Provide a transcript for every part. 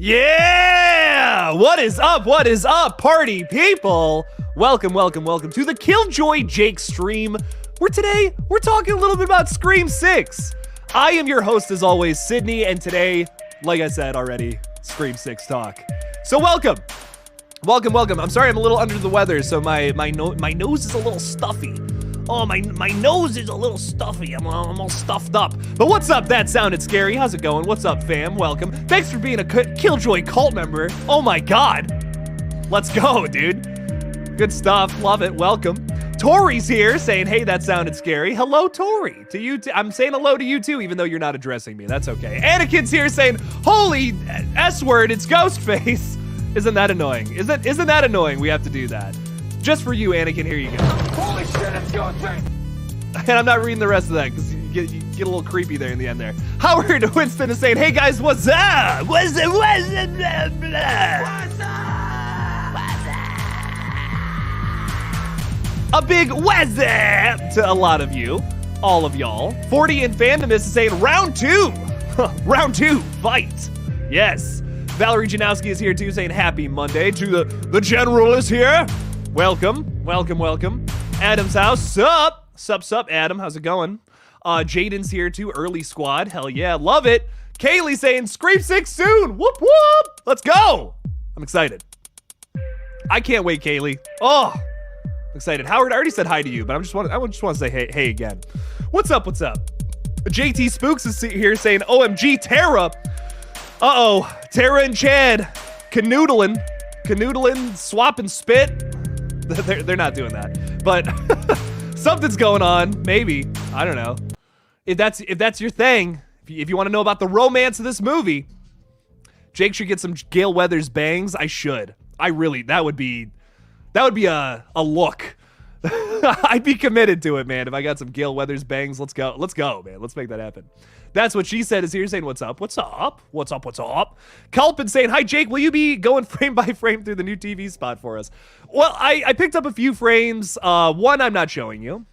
Yeah! What is up? What is up, party people? Welcome, welcome, welcome to the Killjoy Jake stream, where today we're talking a little bit about Scream 6. I am your host, as always, Sydney, and today, like I said already, Scream 6 talk. So welcome. Welcome, welcome. I'm sorry I'm a little under the weather, so my nose is a little stuffy. Oh, my nose is a little stuffy. I'm all stuffed up. But what's up? That sounded scary. How's it going? What's up, fam? Welcome. Thanks for being a Killjoy cult member. Oh my God. Let's go, dude. Good stuff. Love it. Welcome. Tori's here saying, hey, that sounded scary. Hello, Tori. To you, I'm saying hello to you too, even though you're not addressing me. That's okay. Anakin's here saying, holy S-word, it's Ghostface. Isn't that annoying? Isn't that annoying? We have to do that. Just for you, Anakin, here you go. Holy shit, it's Ghostface! And I'm not reading the rest of that because you get a little creepy there in the end there. Howard Winston is saying, hey guys, what's up? What's up? What's up? Blah, blah. What's up? What's up? A big what's up to a lot of you, all of y'all. 40 and Fandomist is saying, round two. Round two, fight. Yes. Valerie Janowski is here too, saying happy Monday. To the general is here. Welcome, welcome, welcome. Adam's house, sup, Adam, how's it going? Jaden's here too, early squad, hell yeah, love it. Kaylee saying, Scream 6 soon, whoop whoop, let's go. I'm excited. I can't wait, Kaylee. Oh, I'm excited. Howard, I already said hi to you, but I just want to say hey again. What's up, what's up? JT Spooks is here saying, OMG, Tara. Uh-oh, Tara and Chad, canoodling, swapping spit. They're not doing that, but something's going on. Maybe, I don't know. If that's your thing, if you want to know about the romance of this movie, Jake should get some Gale Weathers bangs. I should. That would be a look. I'd be committed to it, man. If I got some Gale Weathers bangs, let's go, man. Let's make that happen. That's what she said is here saying, what's up? What's up? What's up? What's up? Culpin saying, hi, Jake, will you be going frame by frame through the new TV spot for us? Well, I picked up a few frames. One I'm not showing you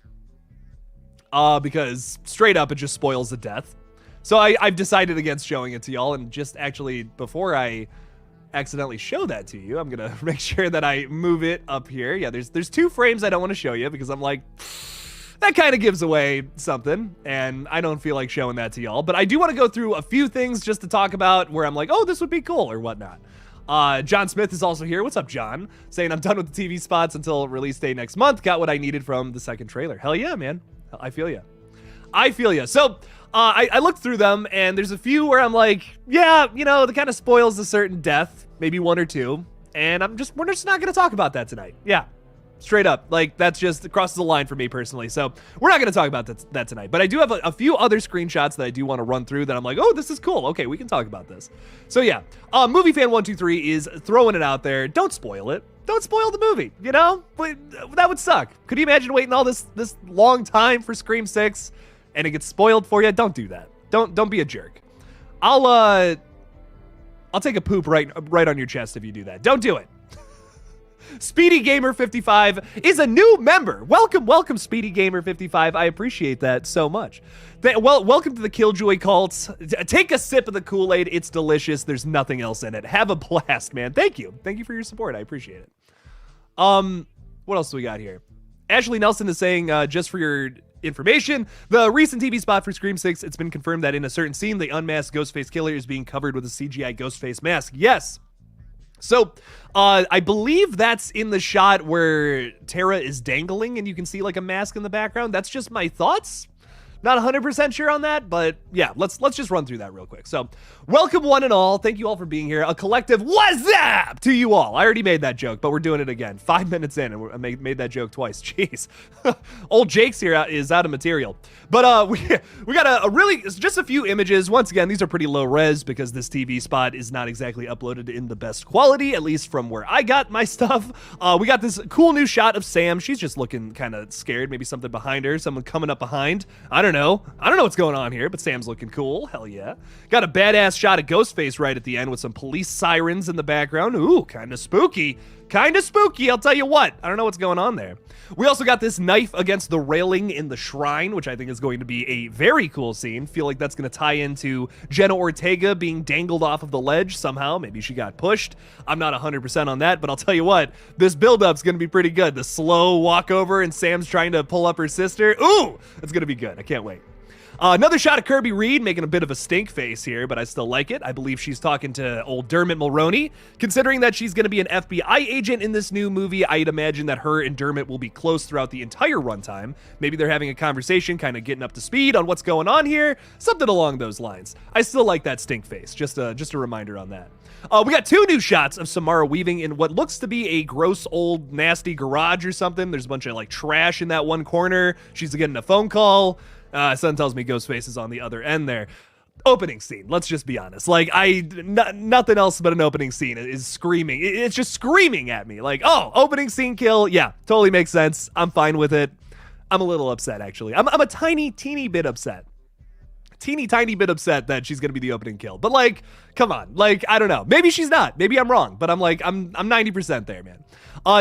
because straight up it just spoils the death. So I've decided against showing it to y'all, and just actually before I accidentally show that to you, I'm gonna make sure that I move it up here. Yeah, there's two frames I don't want to show you because I'm like, that kind of gives away something, and I don't feel like showing that to y'all. But I do want to go through a few things just to talk about where I'm like, oh, this would be cool or whatnot. John Smith is also here. What's up, John? Saying I'm done with the TV spots until release day next month. Got what I needed from the second trailer. Hell yeah, man. I feel ya. I feel ya. So I looked through them, and there's a few where I'm like, yeah, you know, that kind of spoils a certain death, maybe one or two, and we're just not gonna talk about that tonight. Yeah. Straight up, like that's just crosses the line for me personally. So we're not going to talk about that tonight, but I do have a few other screenshots that I do want to run through that I'm like, oh, this is cool. Okay, we can talk about this. So yeah, Movie Fan 123 is throwing it out there. Don't spoil it. Don't spoil the movie, you know? But that would suck. Could you imagine waiting all this long time for Scream 6 and it gets spoiled for you? Don't do that. Don't be a jerk. I'll take a poop right on your chest if you do that. Don't do it. Speedy Gamer 55 is a new member. Welcome, Speedy Gamer 55. I appreciate that so much. Welcome to the Killjoy cult. Take a sip of the Kool-Aid. It's delicious. There's nothing else in it. Have a blast, man. Thank you for your support. I appreciate it. What else do we got here? Ashley Nelson is saying, just for your information, the recent TV spot for Scream 6, it's been confirmed that in a certain scene, the unmasked Ghostface killer is being covered with a CGI Ghostface mask. Yes. So, I believe that's in the shot where Tara is dangling and you can see like a mask in the background. That's just my thoughts. Not 100% sure on that, but yeah, let's just run through that real quick. So, welcome one and all. Thank you all for being here. A collective what's up to you all. I already made that joke, but we're doing it again. 5 minutes in, and I made that joke twice. Jeez. Old Jake's here is out of material. But we got a really, just a few images. Once again, these are pretty low res because this TV spot is not exactly uploaded in the best quality, at least from where I got my stuff. We got this cool new shot of Sam. She's just looking kind of scared. Maybe something behind her, someone coming up behind. I don't know what's going on here, but Sam's looking cool. Hell yeah. Got a badass shot of Ghostface right at the end with some police sirens in the background. Ooh, kind of spooky. Kind of spooky, I'll tell you what. I don't know what's going on there. We also got this knife against the railing in the shrine, which I think is going to be a very cool scene. Feel like that's going to tie into Jenna Ortega being dangled off of the ledge somehow. Maybe she got pushed. I'm not 100% on that, but I'll tell you what, this build-up's going to be pretty good. The slow walk over and Sam's trying to pull up her sister. Ooh, it's going to be good. I can't wait. Another shot of Kirby Reed making a bit of a stink face here, but I still like it. I believe she's talking to old Dermot Mulroney. Considering that she's going to be an FBI agent in this new movie, I'd imagine that her and Dermot will be close throughout the entire runtime. Maybe they're having a conversation, kind of getting up to speed on what's going on here. Something along those lines. I still like that stink face. Just a reminder on that. We got 2 new shots of Samara Weaving in what looks to be a gross old nasty garage or something. There's a bunch of like trash in that one corner. She's getting a phone call. Son tells me Ghostface is on the other end there. Opening scene, let's just be honest. Like, nothing else but an opening scene is screaming. It's just screaming at me. Like, oh, opening scene kill. Yeah, totally makes sense. I'm fine with it. I'm a little upset, actually. I'm a teeny bit upset. Tiny bit upset that she's gonna be the opening kill. But like, come on. Like, I don't know. Maybe she's not. Maybe I'm wrong. But I'm 90% there, man.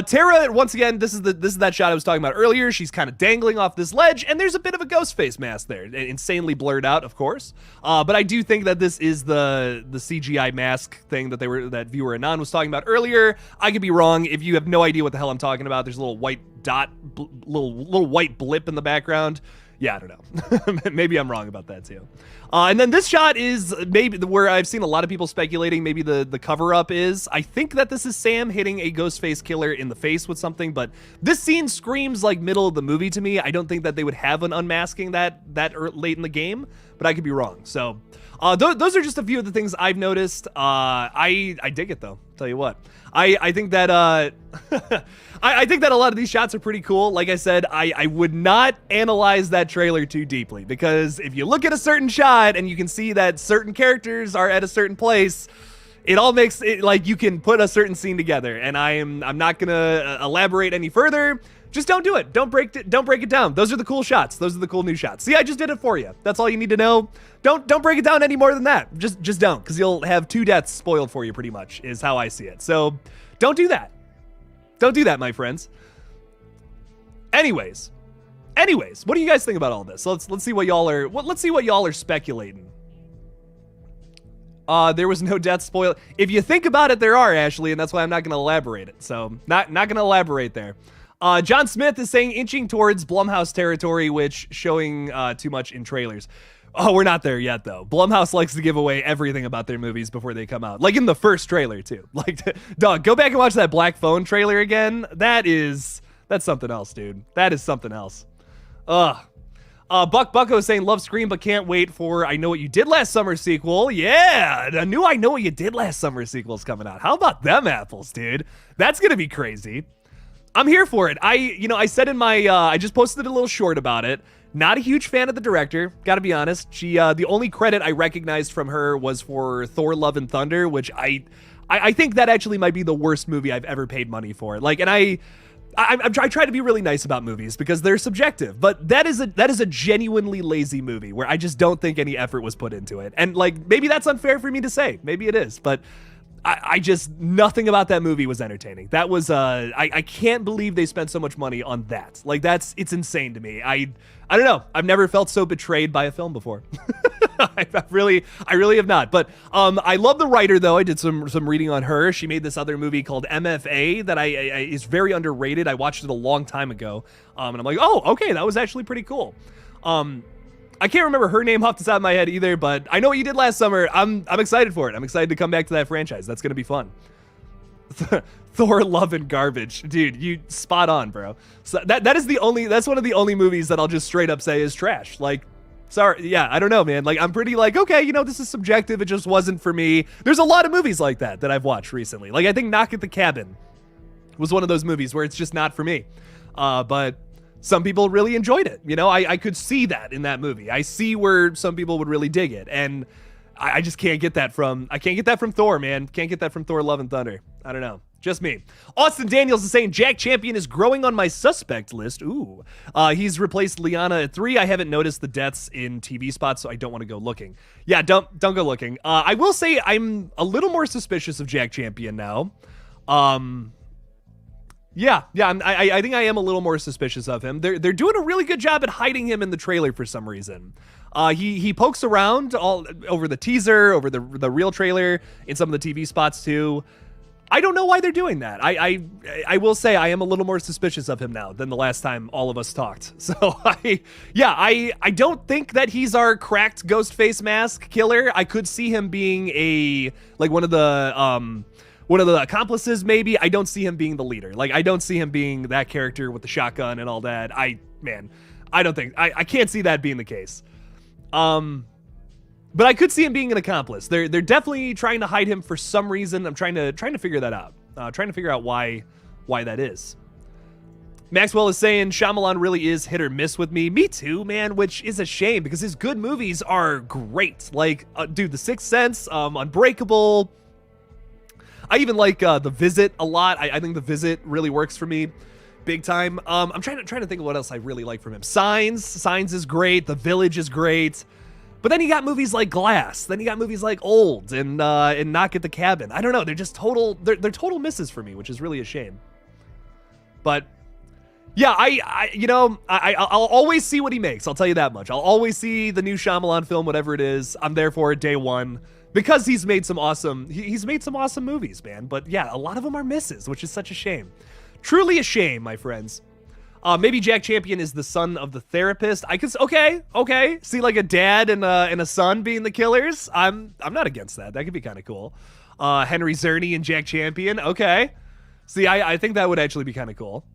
Tara, once again, this is that shot I was talking about earlier. She's kind of dangling off this ledge, and there's a bit of a ghost face mask there. Insanely blurred out, of course. But I do think that this is the CGI mask thing that viewer Anon was talking about earlier. I could be wrong. If you have no idea what the hell I'm talking about, there's a little white dot, little white blip in the background. Yeah, I don't know. Maybe I'm wrong about that too. And then this shot is maybe where I've seen a lot of people speculating maybe the cover-up is. I think that this is Sam hitting a Ghostface killer in the face with something, but this scene screams like middle of the movie to me. I don't think that they would have an unmasking that late in the game, but I could be wrong. So those are just a few of the things I've noticed. I dig it though. Tell you what, I think that I think that a lot of these shots are pretty cool. Like I said, I would not analyze that trailer too deeply, because if you look at a certain shot and you can see that certain characters are at a certain place, it all makes it like you can put a certain scene together. And I'm not gonna elaborate any further. Just don't do it. Don't break it down. Those are the cool shots. Those are the cool new shots. See, I just did it for you. That's all you need to know. Don't break it down any more than that. Just don't, because you'll have 2 deaths spoiled for you, pretty much, is how I see it. So don't do that. Don't do that, my friends. Anyways, what do you guys think about all this? Let's see what y'all are speculating. There was no death spoil. If you think about it, there are, Ashley, and that's why I'm not going to elaborate it. So not going to elaborate there. John Smith is saying inching towards Blumhouse territory, which showing too much in trailers. Oh, we're not there yet, though. Blumhouse likes to give away everything about their movies before they come out. Like in the first trailer, too. Like, dog, go back and watch that Black Phone trailer again. That's something else, dude. That is something else. Ugh. Bucko is saying, love Scream, but can't wait for I Know What You Did Last Summer sequel. Yeah, the new I Know What You Did Last Summer sequel is coming out. How about them apples, dude? That's going to be crazy. I'm here for it. I said in my, I just posted a little short about it. Not a huge fan of the director, gotta be honest. She, the only credit I recognized from her was for Thor: Love and Thunder, which I think that actually might be the worst movie I've ever paid money for. Like, and I try to be really nice about movies because they're subjective, but that is a genuinely lazy movie where I just don't think any effort was put into it. And like, maybe that's unfair for me to say. Maybe it is, but I just, nothing about that movie was entertaining. That was, I can't believe they spent so much money on that. Like, it's insane to me. I don't know. I've never felt so betrayed by a film before. I really have not. But I love the writer, though. I did some reading on her. She made this other movie called MFA that is very underrated. I watched it a long time ago. And I'm like, oh, okay, that was actually pretty cool. I can't remember her name off the top of my head either, but I Know What You Did Last Summer. I'm excited for it. I'm excited to come back to that franchise. That's going to be fun. Thor: Love and Garbage. Dude, you spot on, bro. So that's one of the only movies that I'll just straight up say is trash. Like, sorry. Yeah, I don't know, man. Like, I'm pretty like, okay, this is subjective. It just wasn't for me. There's a lot of movies like that I've watched recently. Like, I think Knock at the Cabin was one of those movies where it's just not for me. But some people really enjoyed it. I could see that in that movie. I see where some people would really dig it. And I just can't get that from Thor, man. Can't get that from Thor: Love and Thunder. I don't know. Just me. Austin Daniels is saying Jack Champion is growing on my suspect list. Ooh. He's replaced Liana at 3. I haven't noticed the deaths in TV spots, so I don't want to go looking. Yeah, don't go looking. I will say I'm a little more suspicious of Jack Champion now. Yeah, I think I am a little more suspicious of him. They're doing a really good job at hiding him in the trailer for some reason. He pokes around all over the teaser, over the real trailer, in some of the TV spots too. I don't know why they're doing that. I will say I am a little more suspicious of him now than the last time all of us talked. So I don't think that he's our cracked Ghostface mask killer. I could see him being one of the accomplices maybe. I don't see him being the leader. Like, I don't see him being that character with the shotgun and all that. I can't see that being the case. But I could see him being an accomplice. They're definitely trying to hide him for some reason. I'm trying to figure that out. Trying to figure out why that is. Maxwell is saying Shyamalan really is hit or miss with me. Me too, man, which is a shame because his good movies are great. Like, dude, The Sixth Sense, Unbreakable. I even like The Visit a lot. I think The Visit really works for me big time. I'm trying to think of what else I really like from him. Signs is great. The Village is great. But then you got movies like Glass. Then you got movies like Old and Knock at the Cabin. I don't know. They're just they're total misses for me, which is really a shame. But yeah, I'll always see what he makes. I'll tell you that much. I'll always see the new Shyamalan film, whatever it is. I'm there for it day one because he's made some awesome movies, man. But yeah, a lot of them are misses, which is such a shame. Truly a shame, my friends. Maybe Jack Champion is the son of the therapist. I could okay. See like a dad and a son being the killers. I'm not against that. That could be kind of cool. Henry Czerny and Jack Champion. Okay. See, I think that would actually be kind of cool.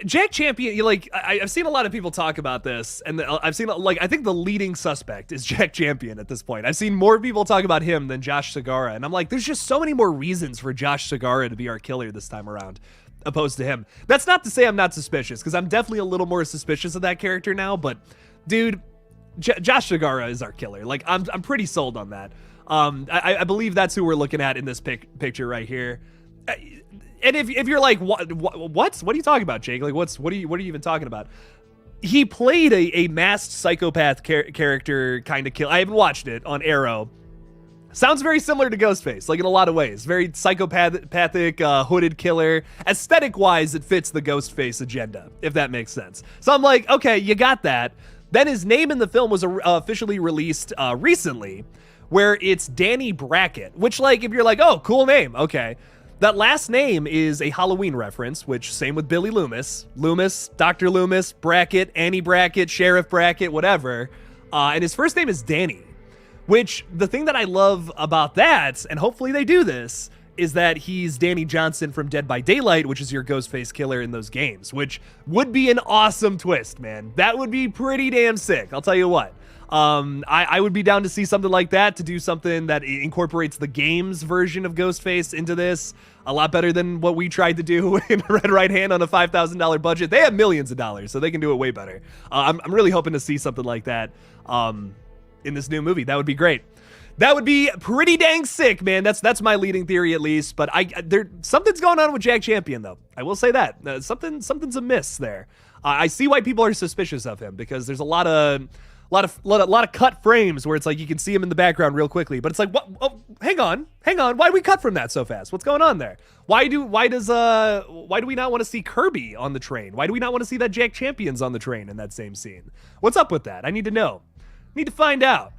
Jack Champion, I've seen a lot of people talk about this, and I've seen I think the leading suspect is Jack Champion at this point. I've seen more people talk about him than Josh Segarra, and I'm like, there's just so many more reasons for Josh Segarra to be our killer this time around, opposed to him. That's not to say I'm not suspicious, because I'm definitely a little more suspicious of that character now. But dude, Josh Segarra is our killer. Like, I'm pretty sold on that. I believe that's who we're looking at in this picture right here. And if you're like, what are you talking about, Jake? Like, what are you even talking about? He played a masked psychopath character kind of kill. I haven't watched it on Arrow. Sounds very similar to Ghostface, like in a lot of ways. Very psychopathic, hooded killer. Aesthetic-wise, it fits the Ghostface agenda, if that makes sense. So I'm like, okay, you got that. Then his name in the film was officially released recently, where it's Danny Brackett, which, like, if you're like, oh, cool name, okay. That last name is a Halloween reference, which same with Billy Loomis. Loomis, Dr. Loomis, Brackett, Annie Brackett, Sheriff Brackett, whatever. And his first name is Danny, which the thing that I love about that, and hopefully they do this, is that he's Danny Johnson from Dead by Daylight, which is your Ghostface killer in those games, which would be an awesome twist, man. That would be pretty damn sick, I'll tell you what. I would be down to see something like that, to do something that incorporates the games version of Ghostface into this. A lot better than what we tried to do in Red Right Hand on a $5,000 budget. They have millions of dollars, so they can do it way better. I'm really hoping to see something like that in this new movie. That would be great. That would be pretty dang sick, man. That's my leading theory, at least. But something's going on with Jack Champion, though. I will say that something's amiss there. I see why people are suspicious of him, because there's a lot of cut frames where it's like you can see him in the background real quickly, but it's like, what? Oh, hang on. Why do we cut from that so fast? What's going on there? Why do we not want to see Kirby on the train? Why do we not want to see that Jack Champion's on the train in that same scene? What's up with that? I need to know. Need to find out.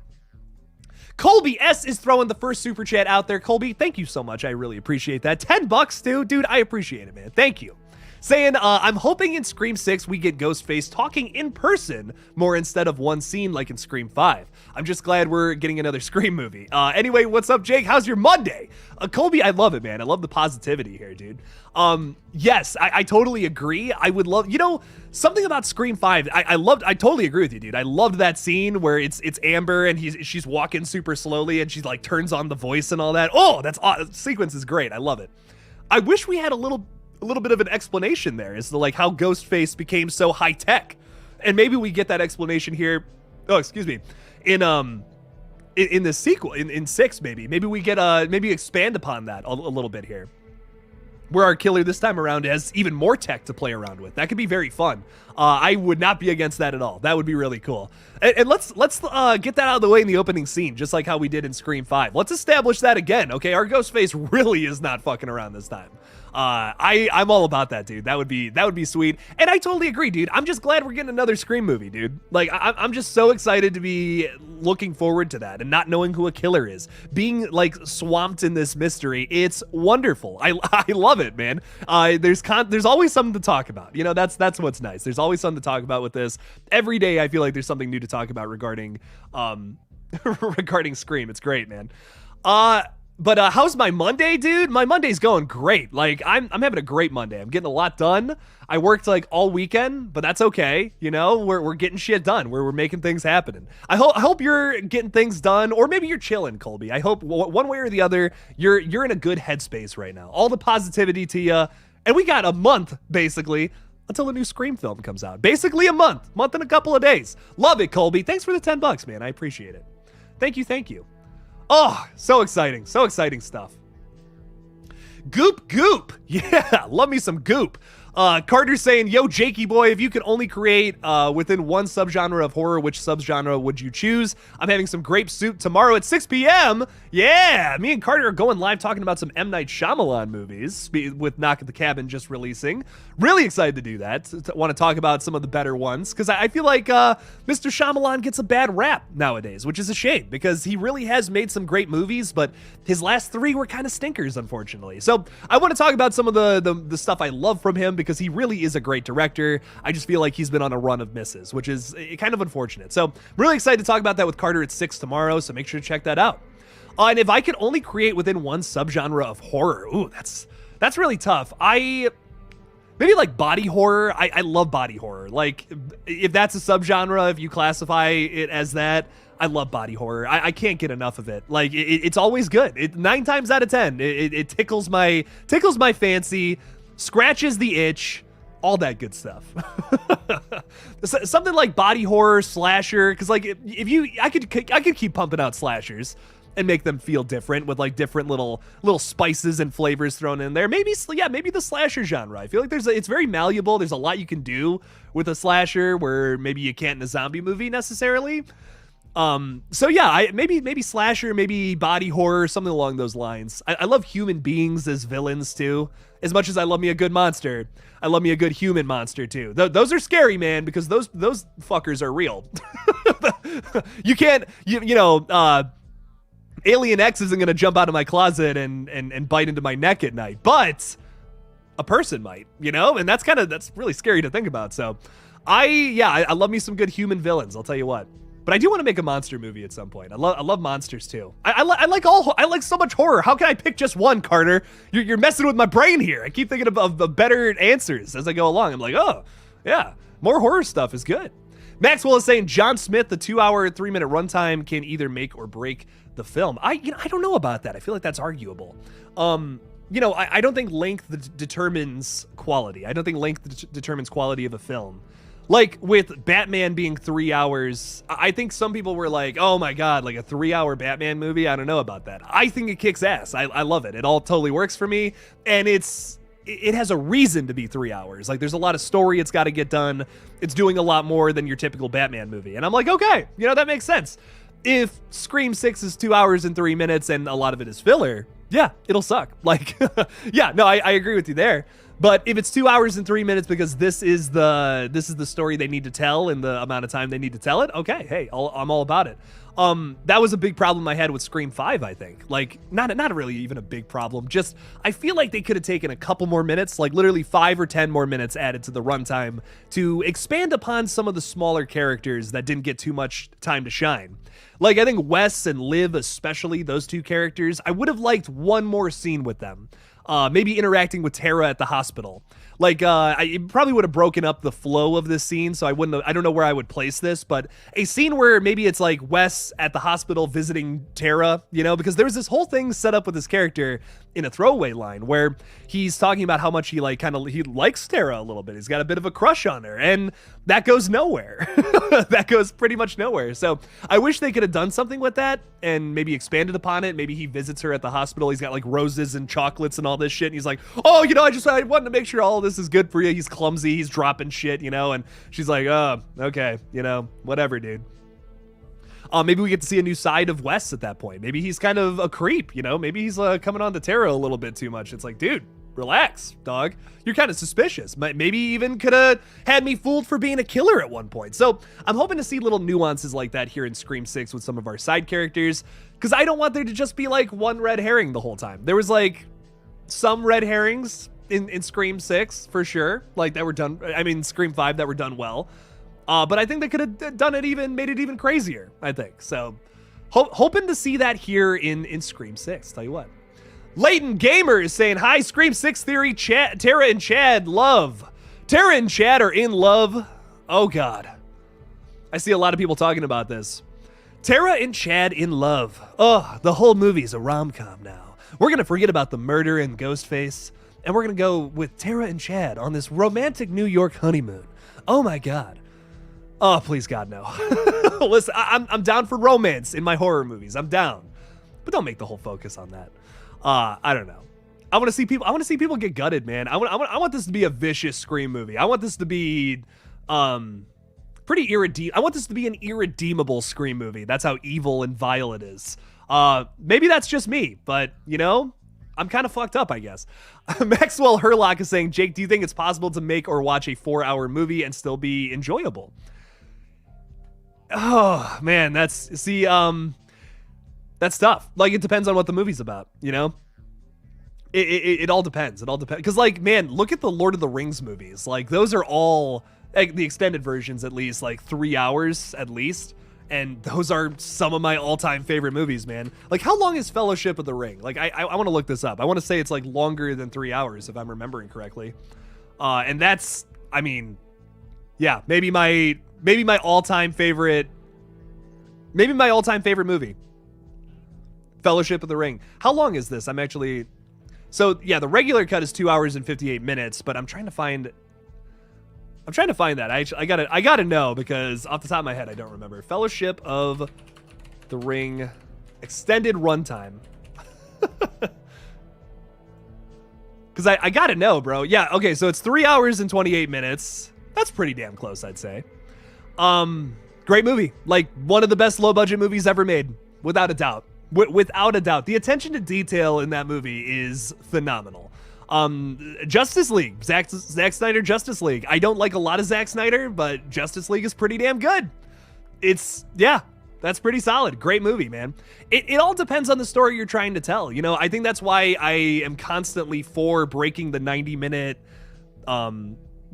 Colby S is throwing the first super chat out there. Colby, thank you so much. I really appreciate that. $10, dude. I appreciate it, man. Thank you. Saying, I'm hoping in Scream 6 we get Ghostface talking in person more instead of one scene like in Scream 5. I'm just glad we're getting another Scream movie. Anyway, what's up, Jake? How's your Monday? Colby, I love it, man. I love the positivity here, dude. Yes, I totally agree. I would love, something about Scream 5. I totally agree with you, dude. I loved that scene where it's Amber and she's walking super slowly and she like turns on the voice and all that. Oh, sequence is great. I love it. I wish we had a little bit of an explanation there as to like how Ghostface became so high tech, and maybe we get that explanation here. Oh, excuse me, in the sequel in 6. Maybe we get maybe expand upon that a little bit here, where our killer this time around has even more tech to play around with. That could be very fun. I would not be against that at all. That would be really cool. And let's get that out of the way in the opening scene, just like how we did in Scream 5. Let's establish that again, okay? Our Ghostface really is not fucking around this time. I'm all about that, dude. That would be sweet. And I totally agree, dude. I'm just glad we're getting another Scream movie, dude. Like, I'm just so excited to be looking forward to that and not knowing who a killer is, being like swamped in this mystery. It's wonderful. I love it, man. There's always something to talk about. You know, that's what's nice. There's always something to talk about with this. Every day, I feel like there's something new to talk about regarding regarding Scream. It's great, man. But how's my Monday, dude? My Monday's going great. Like, I'm having a great Monday. I'm getting a lot done. I worked like all weekend, but that's okay. You know, we're getting shit done. We're making things happen. I hope you're getting things done, or maybe you're chilling, Colby. I hope one way or the other, you're in a good headspace right now. All the positivity to you. And we got a month, basically, until a new Scream film comes out. Basically a month and a couple of days. Love it, Colby. Thanks for the $10, man. I appreciate it. Thank you. Oh, so exciting stuff. Goop. Yeah, love me some goop. Carter's saying, yo, Jakey boy, if you could only create within one subgenre of horror, which subgenre would you choose? I'm having some grape soup tomorrow at 6 p.m. Yeah, me and Carter are going live talking about some M. Night Shyamalan movies with Knock at the Cabin just releasing. Really excited to do that. Want to talk about some of the better ones, because I feel like Mr. Shyamalan gets a bad rap nowadays, which is a shame, because he really has made some great movies, but his last three were kind of stinkers, unfortunately. So I want to talk about some of the stuff I love from him, because he really is a great director. I just feel like he's been on a run of misses, which is kind of unfortunate. So I'm really excited to talk about that with Carter at 6 tomorrow, so make sure to check that out. And if I could only create within one subgenre of horror, ooh, that's really tough. Maybe like body horror. I love body horror. Like, if that's a subgenre, if you classify it as that, I love body horror. I can't get enough of it. Like, it's always good. 9 times out of 10, it tickles my fancy, scratches the itch, all that good stuff. Something like body horror, slasher, because like I could keep pumping out slashers and make them feel different with like different little spices and flavors thrown in there. Maybe the slasher genre. I feel like it's very malleable. There's a lot you can do with a slasher where maybe you can't in a zombie movie necessarily. So yeah, maybe slasher, maybe body horror, something along those lines. I love human beings as villains too. As much as I love me a good monster, I love me a good human monster too. Those are scary, man, because those fuckers are real. You can't, Alien X isn't gonna jump out of my closet and bite into my neck at night, but a person might, and that's really scary to think about. So I love me some good human villains, I'll tell you what. But I do want to make a monster movie at some point. I love monsters too. I like so much horror. How can I pick just one, Carter? You're messing with my brain here. I keep thinking of better answers as I go along. I'm like, oh yeah, more horror stuff is good. Maxwell is saying John Smith, the 2-hour, 3-minute runtime can either make or break the film. I don't know about that. I feel like that's arguable. I don't think length determines quality. I don't think length determines quality of a film. Like with Batman being 3 hours, I think some people were like, oh my God, like a 3-hour Batman movie? I don't know about that. I think it kicks ass. I love it. It all totally works for me. And it has a reason to be 3 hours. Like there's a lot of story it's got to get done. It's doing a lot more than your typical Batman movie. And I'm like, okay, that makes sense. If Scream 6 is 2 hours and 3 minutes and a lot of it is filler, yeah, it'll suck. Like, yeah, no, I agree with you there. But if it's 2 hours and 3 minutes because this is the story they need to tell in the amount of time they need to tell it, okay, hey, I'm all about it. That was a big problem I had with Scream 5, I think. Like, not really even a big problem. Just, I feel like they could have taken a couple more minutes, like literally 5 or 10 more minutes added to the runtime to expand upon some of the smaller characters that didn't get too much time to shine. Like, I think Wes and Liv, especially, those two characters, I would have liked one more scene with them. Maybe interacting with Tara at the hospital. Like, I probably would have broken up the flow of this scene, so I don't know where I would place this, but a scene where maybe it's like Wes at the hospital visiting Tara, because there was this whole thing set up with this character in a throwaway line where he's talking about how much he likes Tara a little bit. He's got a bit of a crush on her, and that goes nowhere. That goes pretty much nowhere. So I wish they could have done something with that and maybe expanded upon it. Maybe he visits her at the hospital. He's got like roses and chocolates and all this shit. And he's like, oh, I wanted to make sure all of this is good for you. He's clumsy. He's dropping shit, and she's like, oh, okay, whatever, dude. Maybe we get to see a new side of Wes at that point. Maybe he's kind of a creep, maybe he's coming on to Tara a little bit too much. It's like, dude, relax, dog. You're kind of suspicious. Maybe even could have had me fooled for being a killer at one point. So I'm hoping to see little nuances like that here in Scream 6 with some of our side characters, because I don't want there to just be like one red herring the whole time. There was like some red herrings in Scream 6 for sure, like that were done. I mean, Scream 5 that were done well. But I think they could have done it made it even crazier, I think. So hoping to see that here in Scream 6, tell you what. Leighton Gamer is saying, hi, Scream 6 Theory, Tara and Chad, love. Tara and Chad are in love. Oh, God. I see a lot of people talking about this. Tara and Chad in love. Oh, the whole movie's a rom-com now. We're going to forget about the murder and Ghostface, and we're going to go with Tara and Chad on this romantic New York honeymoon. Oh, my God. Oh, please, God, no. Listen, I'm down for romance in my horror movies. I'm down. But don't make the whole focus on that. I don't know. I want to see people get gutted, man. I want this to be a vicious Scream movie. I want this to be pretty irredeemable. I want this to be an irredeemable Scream movie. That's how evil and vile it is. Maybe that's just me, but you know, I'm kind of fucked up, I guess. Maxwell Herlock is saying, Jake, do you think it's possible to make or watch a 4-hour movie and still be enjoyable? Oh man, that's tough. Like, it depends on what the movie's about, you know? It all depends. It all depends. Because, like, man, look at the Lord of the Rings movies. Like, those are all, like, the extended versions at least, like 3 hours at least. And those are some of my all-time favorite movies, man. Like, how long is Fellowship of the Ring? Like, I want to look this up. I want to say it's, like, longer than 3 hours, if I'm remembering correctly. And that's, I mean, yeah, maybe my all-time favorite movie. Fellowship of the Ring. How long is this? So yeah, the regular cut is 2 hours and 58 minutes, but I'm trying to find that. I gotta know, because off the top of my head, I don't remember. Fellowship of the Ring extended runtime. Because I gotta know, bro. Yeah, okay, so it's 3 hours and 28 minutes. That's pretty damn close, I'd say. Great movie. Like, one of the best low-budget movies ever made, without a doubt. Without a doubt. The attention to detail in that movie is phenomenal. Justice League. Zack Snyder Justice League. I don't like a lot of Zack Snyder, but Justice League is pretty damn good. Yeah, that's pretty solid. Great movie, man. It all depends on the story you're trying to tell. You know, I think that's why I am constantly for breaking the 90-minute,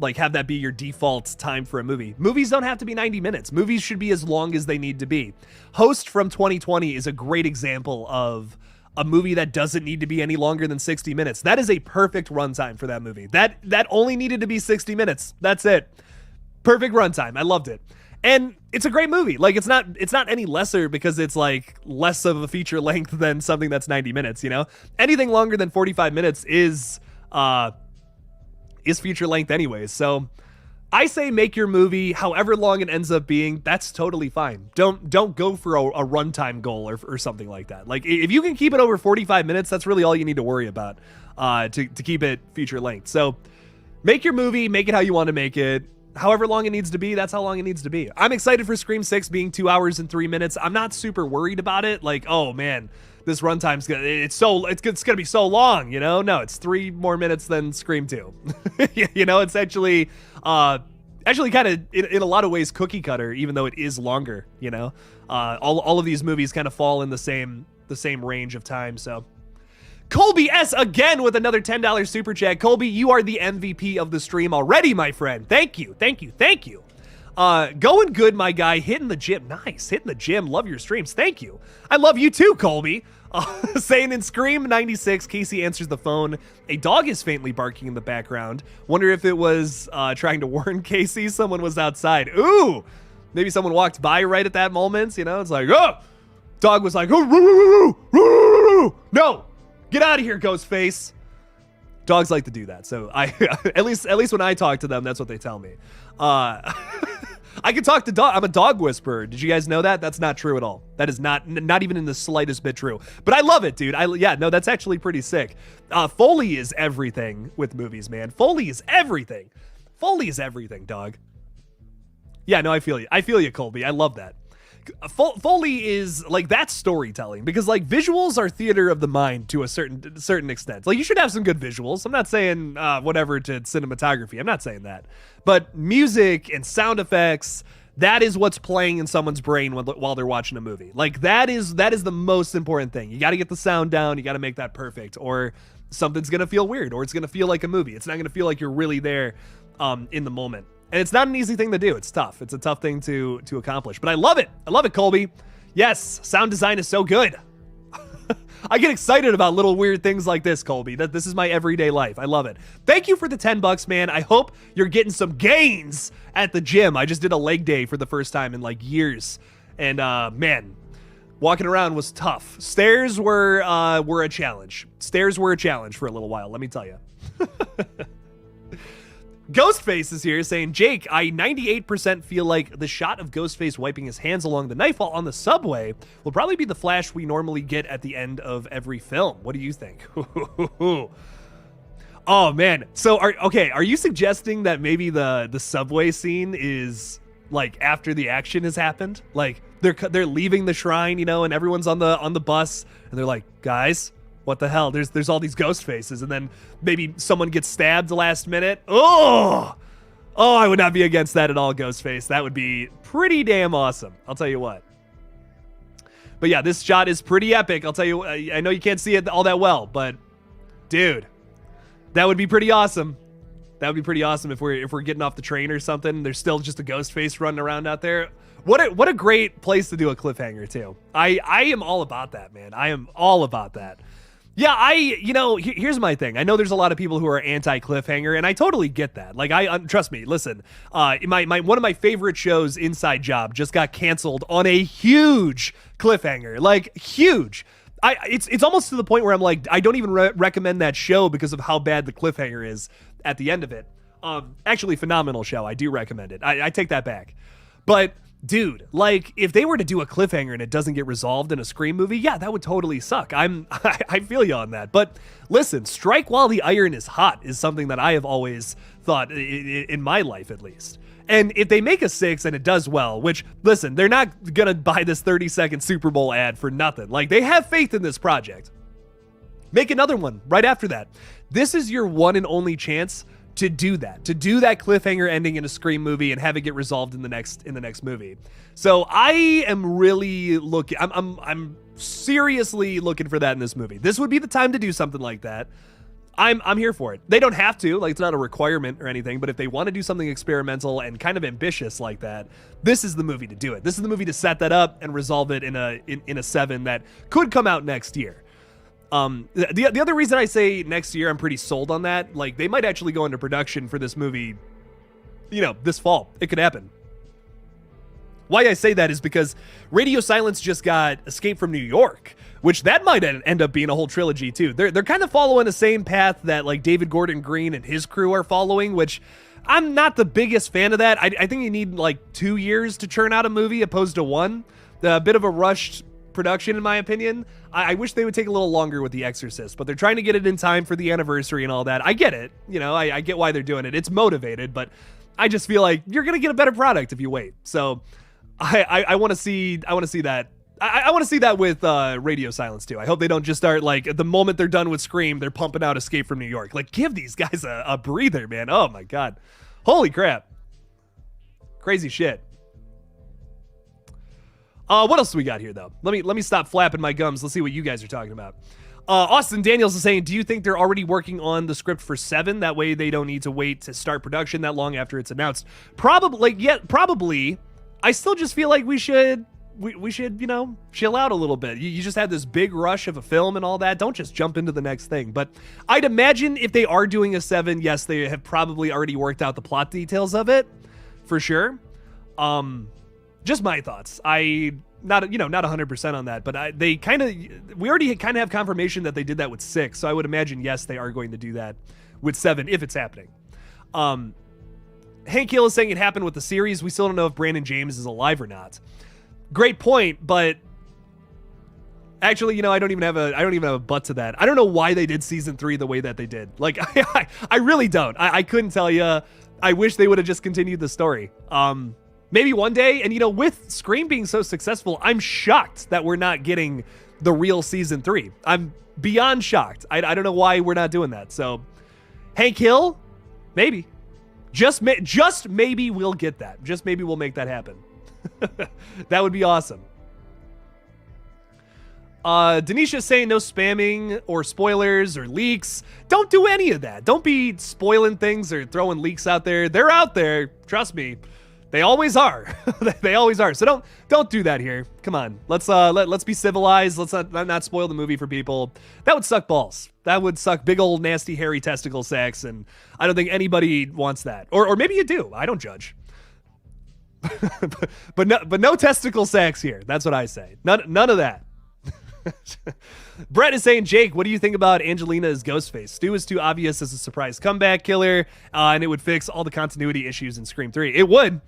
like, have that be your default time for a movie. Movies don't have to be 90 minutes. Movies should be as long as they need to be. Host from 2020 is a great example of a movie that doesn't need to be any longer than 60 minutes. That is a perfect runtime for that movie. That only needed to be 60 minutes. That's it. Perfect runtime. I loved it. And it's a great movie. Like, it's not any lesser because it's like less of a feature length than something that's 90 minutes, you know? Anything longer than 45 minutes is feature length anyways. So I say make your movie however long it ends up being. That's totally fine. Don't go for a runtime goal or something like that. Like, if you can keep it over 45 minutes, that's really all you need to worry about to keep it feature length. So make your movie, make it how you want to make it. However long it needs to be, that's how long it needs to be. I'm excited for Scream 6 being 2 hours and 3 minutes. I'm not super worried about it. Like, oh man, this runtime's it's gonna be so long, you know? No, it's 3 more minutes than Scream 2. You know, it's actually kind of in a lot of ways cookie cutter, even though it is longer. You know, all of these movies kind of fall in the same range of time. So Colby S again with another $10 super chat. Colby, you are the MVP of the stream already, my friend. Thank you. Going good, my guy. Hitting the gym. Nice. Hitting the gym. Love your streams. Thank you. I love you too, Colby. Saying in Scream 96, Casey answers the phone. A dog is faintly barking in the background. Wonder if it was trying to warn Casey someone was outside. Ooh, maybe someone walked by right at that moment. You know, it's like, oh, dog was like, oh, no, get out of here, Ghostface. Dogs like to do that. So at least when I talk to them, that's what they tell me. I can talk to dog. I'm a dog whisperer. Did you guys know that? That's not true at all. That is not even in the slightest bit true. But I love it, dude. Yeah, no, that's actually pretty sick. Foley is everything with movies, man. Foley is everything. Foley is everything, dog. Yeah, no, I feel you. I feel you, Colby. I love that. Foley is like, that's storytelling, because like visuals are theater of the mind to a certain extent. Like, you should have some good visuals. I'm not saying whatever to cinematography. I'm not saying that. But music and sound effects, that is what's playing in someone's brain while they're watching a movie. Like, that is the most important thing. You got to get the sound down. You got to make that perfect, or something's going to feel weird, or it's going to feel like a movie. It's not going to feel like you're really there in the moment. And it's not an easy thing to do. It's tough. It's a tough thing to accomplish. But I love it. I love it, Colby. Yes, sound design is so good. I get excited about little weird things like this, Colby. This is my everyday life. I love it. Thank you for the $10, man. I hope you're getting some gains at the gym. I just did a leg day for the first time in like years. And man, walking around was tough. Stairs were a challenge. Stairs were a challenge for a little while, let me tell you. Ghostface is here saying, Jake, I 98% feel like the shot of Ghostface wiping his hands along the knife wall on the subway will probably be the flash we normally get at the end of every film. What do you think? Oh, man. So, are you suggesting that maybe the subway scene is like after the action has happened? Like they're leaving the shrine, and everyone's on the bus, and they're like, guys, what the hell? There's all these ghost faces, and then maybe someone gets stabbed the last minute. Oh, I would not be against that at all, Ghostface. That would be pretty damn awesome. I'll tell you what. But yeah, this shot is pretty epic. I'll tell you, I know you can't see it all that well, but dude, that would be pretty awesome. That would be pretty awesome if we're getting off the train or something. There's still just a ghost face running around out there. What a great place to do a cliffhanger too. I am all about that, man. I am all about that. Yeah, here's my thing. I know there's a lot of people who are anti-cliffhanger, and I totally get that. Like, trust me, listen, one of my favorite shows, Inside Job, just got canceled on a huge cliffhanger. Like, huge. It's almost to the point where I'm like, I don't even recommend that show because of how bad the cliffhanger is at the end of it. Actually, phenomenal show. I do recommend it. I take that back. But dude, like, if they were to do a cliffhanger and it doesn't get resolved in a Scream movie, yeah, that would totally suck. I feel you on that. But listen, strike while the iron is hot is something that I have always thought, in my life at least. And if they make a 6 and it does well, which, listen, they're not gonna buy this 30-second Super Bowl ad for nothing. Like, they have faith in this project. Make another one right after that. This is your one and only chance to do that cliffhanger ending in a Scream movie and have it get resolved in the next movie. So I am really looking, I'm seriously looking for that in this movie. This would be the time to do something like that. I'm here for it. They don't have to, like, it's not a requirement or anything, but if they want to do something experimental and kind of ambitious like that, this is the movie to do it. This is the movie to set that up and resolve it in a 7 that could come out next year. The other reason I say next year, I'm pretty sold on that. Like, they might actually go into production for this movie, this fall. It could happen. Why I say that is because Radio Silence just got Escape from New York, which that might end up being a whole trilogy too. They're kind of following the same path that like David Gordon Green and his crew are following, which I'm not the biggest fan of that. I think you need like 2 years to churn out a movie opposed to 1. A bit of a rushed production, in my opinion. I wish they would take a little longer with The Exorcist, but they're trying to get it in time for the anniversary and all that. I get it. I get why they're doing it. It's motivated, but I just feel like you're going to get a better product if you wait. So I want to see that. I want to see that with Radio Silence too. I hope they don't just start, like, at the moment they're done with Scream, they're pumping out Escape from New York. Like, give these guys a breather, man. Oh my God. Holy crap. Crazy shit. What else do we got here, though? Let me stop flapping my gums. Let's see what you guys are talking about. Austin Daniels is saying, do you think they're already working on the script for 7? That way they don't need to wait to start production that long after it's announced. Probably. I still just feel like we should, chill out a little bit. You just had this big rush of a film and all that. Don't just jump into the next thing. But I'd imagine if they are doing a 7, yes, they have probably already worked out the plot details of it, for sure. Just my thoughts. Not 100% on that, but we already kind of have confirmation that they did that with 6. So I would imagine, yes, they are going to do that with 7 if it's happening. Hank Hill is saying it happened with the series. We still don't know if Brandon James is alive or not. Great point, but actually, I don't even have a butt to that. I don't know why they did season 3 the way that they did. Like, I really don't. I couldn't tell you. I wish they would have just continued the story. Maybe one day. And, you know, with Scream being so successful, I'm shocked that we're not getting the real season 3. I'm beyond shocked. I don't know why we're not doing that. So, Hank Hill, maybe. Just maybe we'll get that. Just maybe we'll make that happen. That would be awesome. Denisha's saying no spamming or spoilers or leaks. Don't do any of that. Don't be spoiling things or throwing leaks out there. They're out there. Trust me. They always are. They always are. So don't do that here. Come on. Let's be civilized. Let's not spoil the movie for people. That would suck balls. That would suck big old nasty hairy testicle sacks, and I don't think anybody wants that. Or maybe you do. I don't judge. but no testicle sacks here. That's what I say. None of that. Brett is saying, Jake, what do you think about Angelina as Ghostface? Stu is too obvious as a surprise comeback killer, and it would fix all the continuity issues in Scream 3. It would.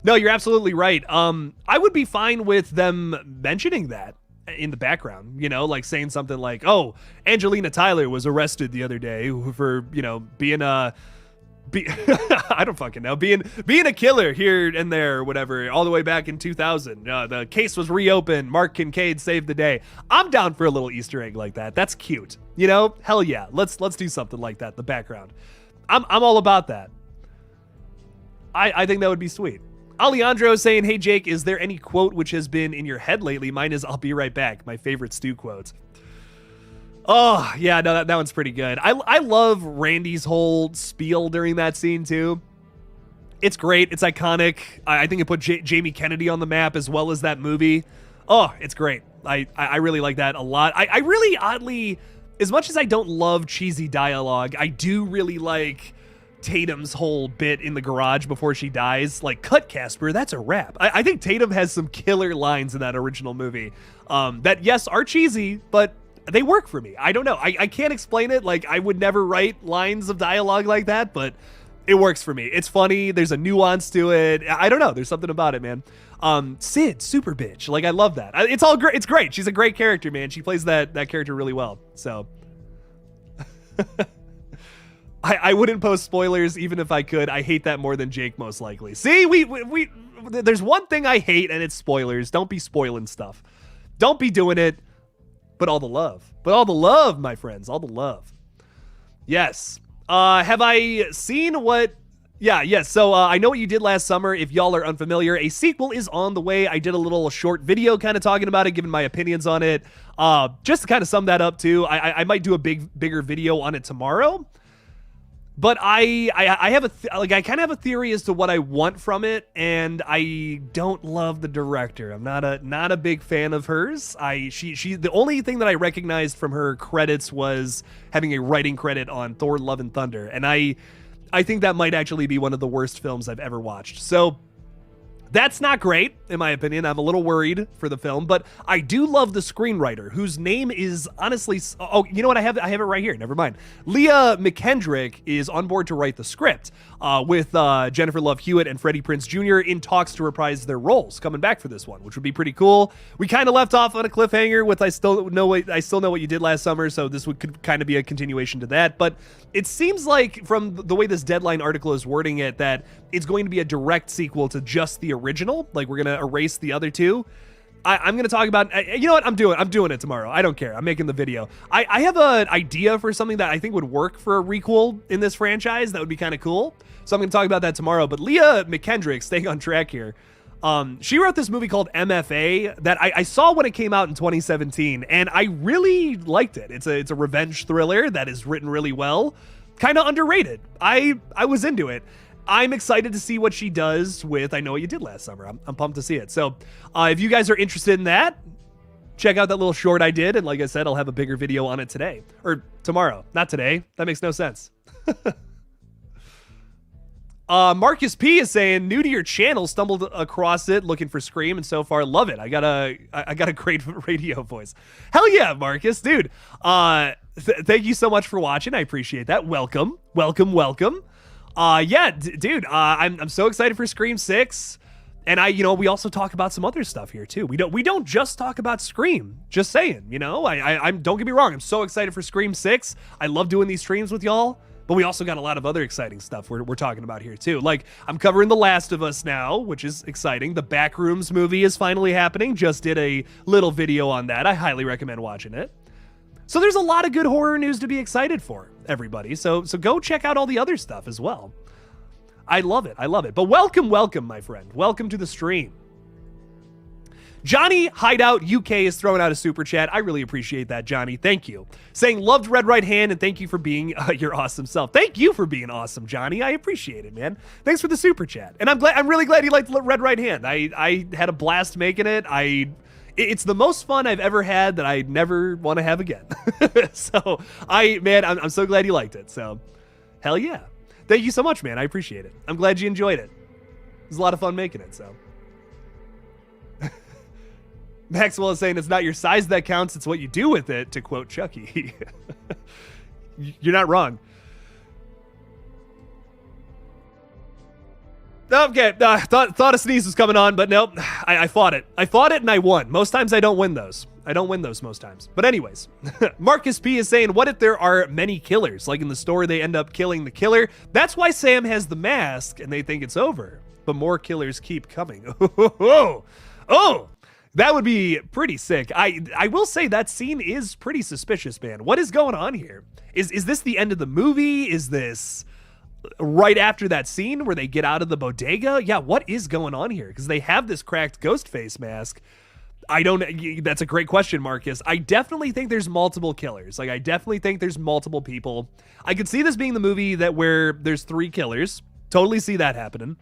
No, you're absolutely right. I would be fine with them mentioning that in the background, you know, like saying something like, oh, Angelina Tyler was arrested the other day for, you know, being a... I don't fucking know. Being a killer here and there or whatever, all the way back in 2000. The case was reopened. Mark Kincaid saved the day. I'm down for a little Easter egg like that. That's cute. You know? Hell yeah. Let's do something like that in the background. I'm all about that. I think that would be sweet. Alejandro is saying, hey Jake, is there any quote which has been in your head lately? Mine is I'll be right back. My favorite Stu quote. Oh, yeah, no, that one's pretty good. I love Randy's whole spiel during that scene, too. It's great. It's iconic. I think it put Jamie Kennedy on the map as well as that movie. Oh, it's great. I really like that a lot. I really, oddly, as much as I don't love cheesy dialogue, I do really like Tatum's whole bit in the garage before she dies. Like, cut, Casper, that's a wrap. I think Tatum has some killer lines in that original movie that, yes, are cheesy, but they work for me. I don't know. I can't explain it. Like, I would never write lines of dialogue like that, but it works for me. It's funny. There's a nuance to it. I don't know. There's something about it, man. Sid, super bitch. Like, I love that. It's all great. It's great. She's a great character, man. She plays that character really well. So I wouldn't post spoilers even if I could. I hate that more than Jake, most likely. See, we there's one thing I hate, and it's spoilers. Don't be spoiling stuff. Don't be doing it. But all the love. But all the love, my friends. All the love. Yes. Have I seen what... Yeah, yes. So I know what you did last summer. If y'all are unfamiliar, a sequel is on the way. I did a little short video kind of talking about it, giving my opinions on it. Just to kind of sum that up, too, I might do a bigger video on it tomorrow. But I have I kind of have a theory as to what I want from it, and I don't love the director. I'm not a big fan of hers. She the only thing that I recognized from her credits was having a writing credit on Thor: Love and Thunder, and I think that might actually be one of the worst films I've ever watched. So that's not great, in my opinion. I'm a little worried for the film, but I do love the screenwriter, whose name is honestly... Oh, you know what? I have it right here. Never mind. Leah McKendrick is on board to write the script with Jennifer Love Hewitt and Freddie Prinze Jr. in talks to reprise their roles, coming back for this one, which would be pretty cool. We kind of left off on a cliffhanger with I still know what you did last summer, so this could kind of be a continuation to that. But it seems like, from the way this Deadline article is wording it, that it's going to be a direct sequel to just the original. Like, we're gonna erase the other two. I'm gonna talk about... You know what? I'm doing it tomorrow. I don't care. I'm making the video. I have an idea for something that I think would work for a requel in this franchise. That would be kind of cool. So I'm gonna talk about that tomorrow. But Leah McKendrick, staying on track here, she wrote this movie called MFA that I saw when it came out in 2017, and I really liked it. It's a revenge thriller that is written really well, kind of underrated. I was into it. I'm excited to see what she does with I Know What You Did Last Summer. I'm pumped to see it. So if you guys are interested in that, check out that little short I did. And like I said, I'll have a bigger video on it today. Or tomorrow. Not today. That makes no sense. Marcus P is saying, new to your channel, stumbled across it looking for Scream, and so far love it. I got a great radio voice. Hell yeah, Marcus, dude. Thank you so much for watching. I appreciate that. Welcome. Yeah, dude, I'm so excited for Scream 6. And we also talk about some other stuff here too. We don't just talk about Scream. Just saying, I'm don't get me wrong. I'm so excited for Scream 6. I love doing these streams with y'all. But we also got a lot of other exciting stuff we're talking about here too. Like, I'm covering The Last of Us now, which is exciting. The Backrooms movie is finally happening. Just did a little video on that. I highly recommend watching it. So there's a lot of good horror news to be excited for, everybody. So go check out all the other stuff as well. I love it. I love it. But welcome, my friend. Welcome to the stream. Johnny Hideout UK is throwing out a super chat. I really appreciate that, Johnny. Thank you. Saying loved Red Right Hand and thank you for being your awesome self. Thank you for being awesome, Johnny. I appreciate it, man. Thanks for the super chat. And I'm really glad you liked Red Right Hand. I had a blast making it. It's the most fun I've ever had that I never want to have again. So I'm so glad you liked it. So hell yeah. Thank you so much, man. I appreciate it. I'm glad you enjoyed it. It was a lot of fun making it, so. Maxwell is saying it's not your size that counts, it's what you do with it, to quote Chucky. You're not wrong. Okay, thought a sneeze was coming on, but nope, I fought it. I fought it and I won. Most times I don't win those. I don't win those most times. But anyways, Marcus P is saying, what if there are many killers? Like in the story, they end up killing the killer. That's why Sam has the mask and they think it's over. But more killers keep coming. Oh, that would be pretty sick. I will say that scene is pretty suspicious, man. What is going on here? Is this the end of the movie? Is this right after that scene where they get out of the bodega? Yeah, what is going on here? Because they have this cracked Ghostface mask. That's a great question, Marcus. I definitely think there's multiple killers. Like, I definitely think there's multiple people. I could see this being the movie where there's 3 killers. Totally see that happening.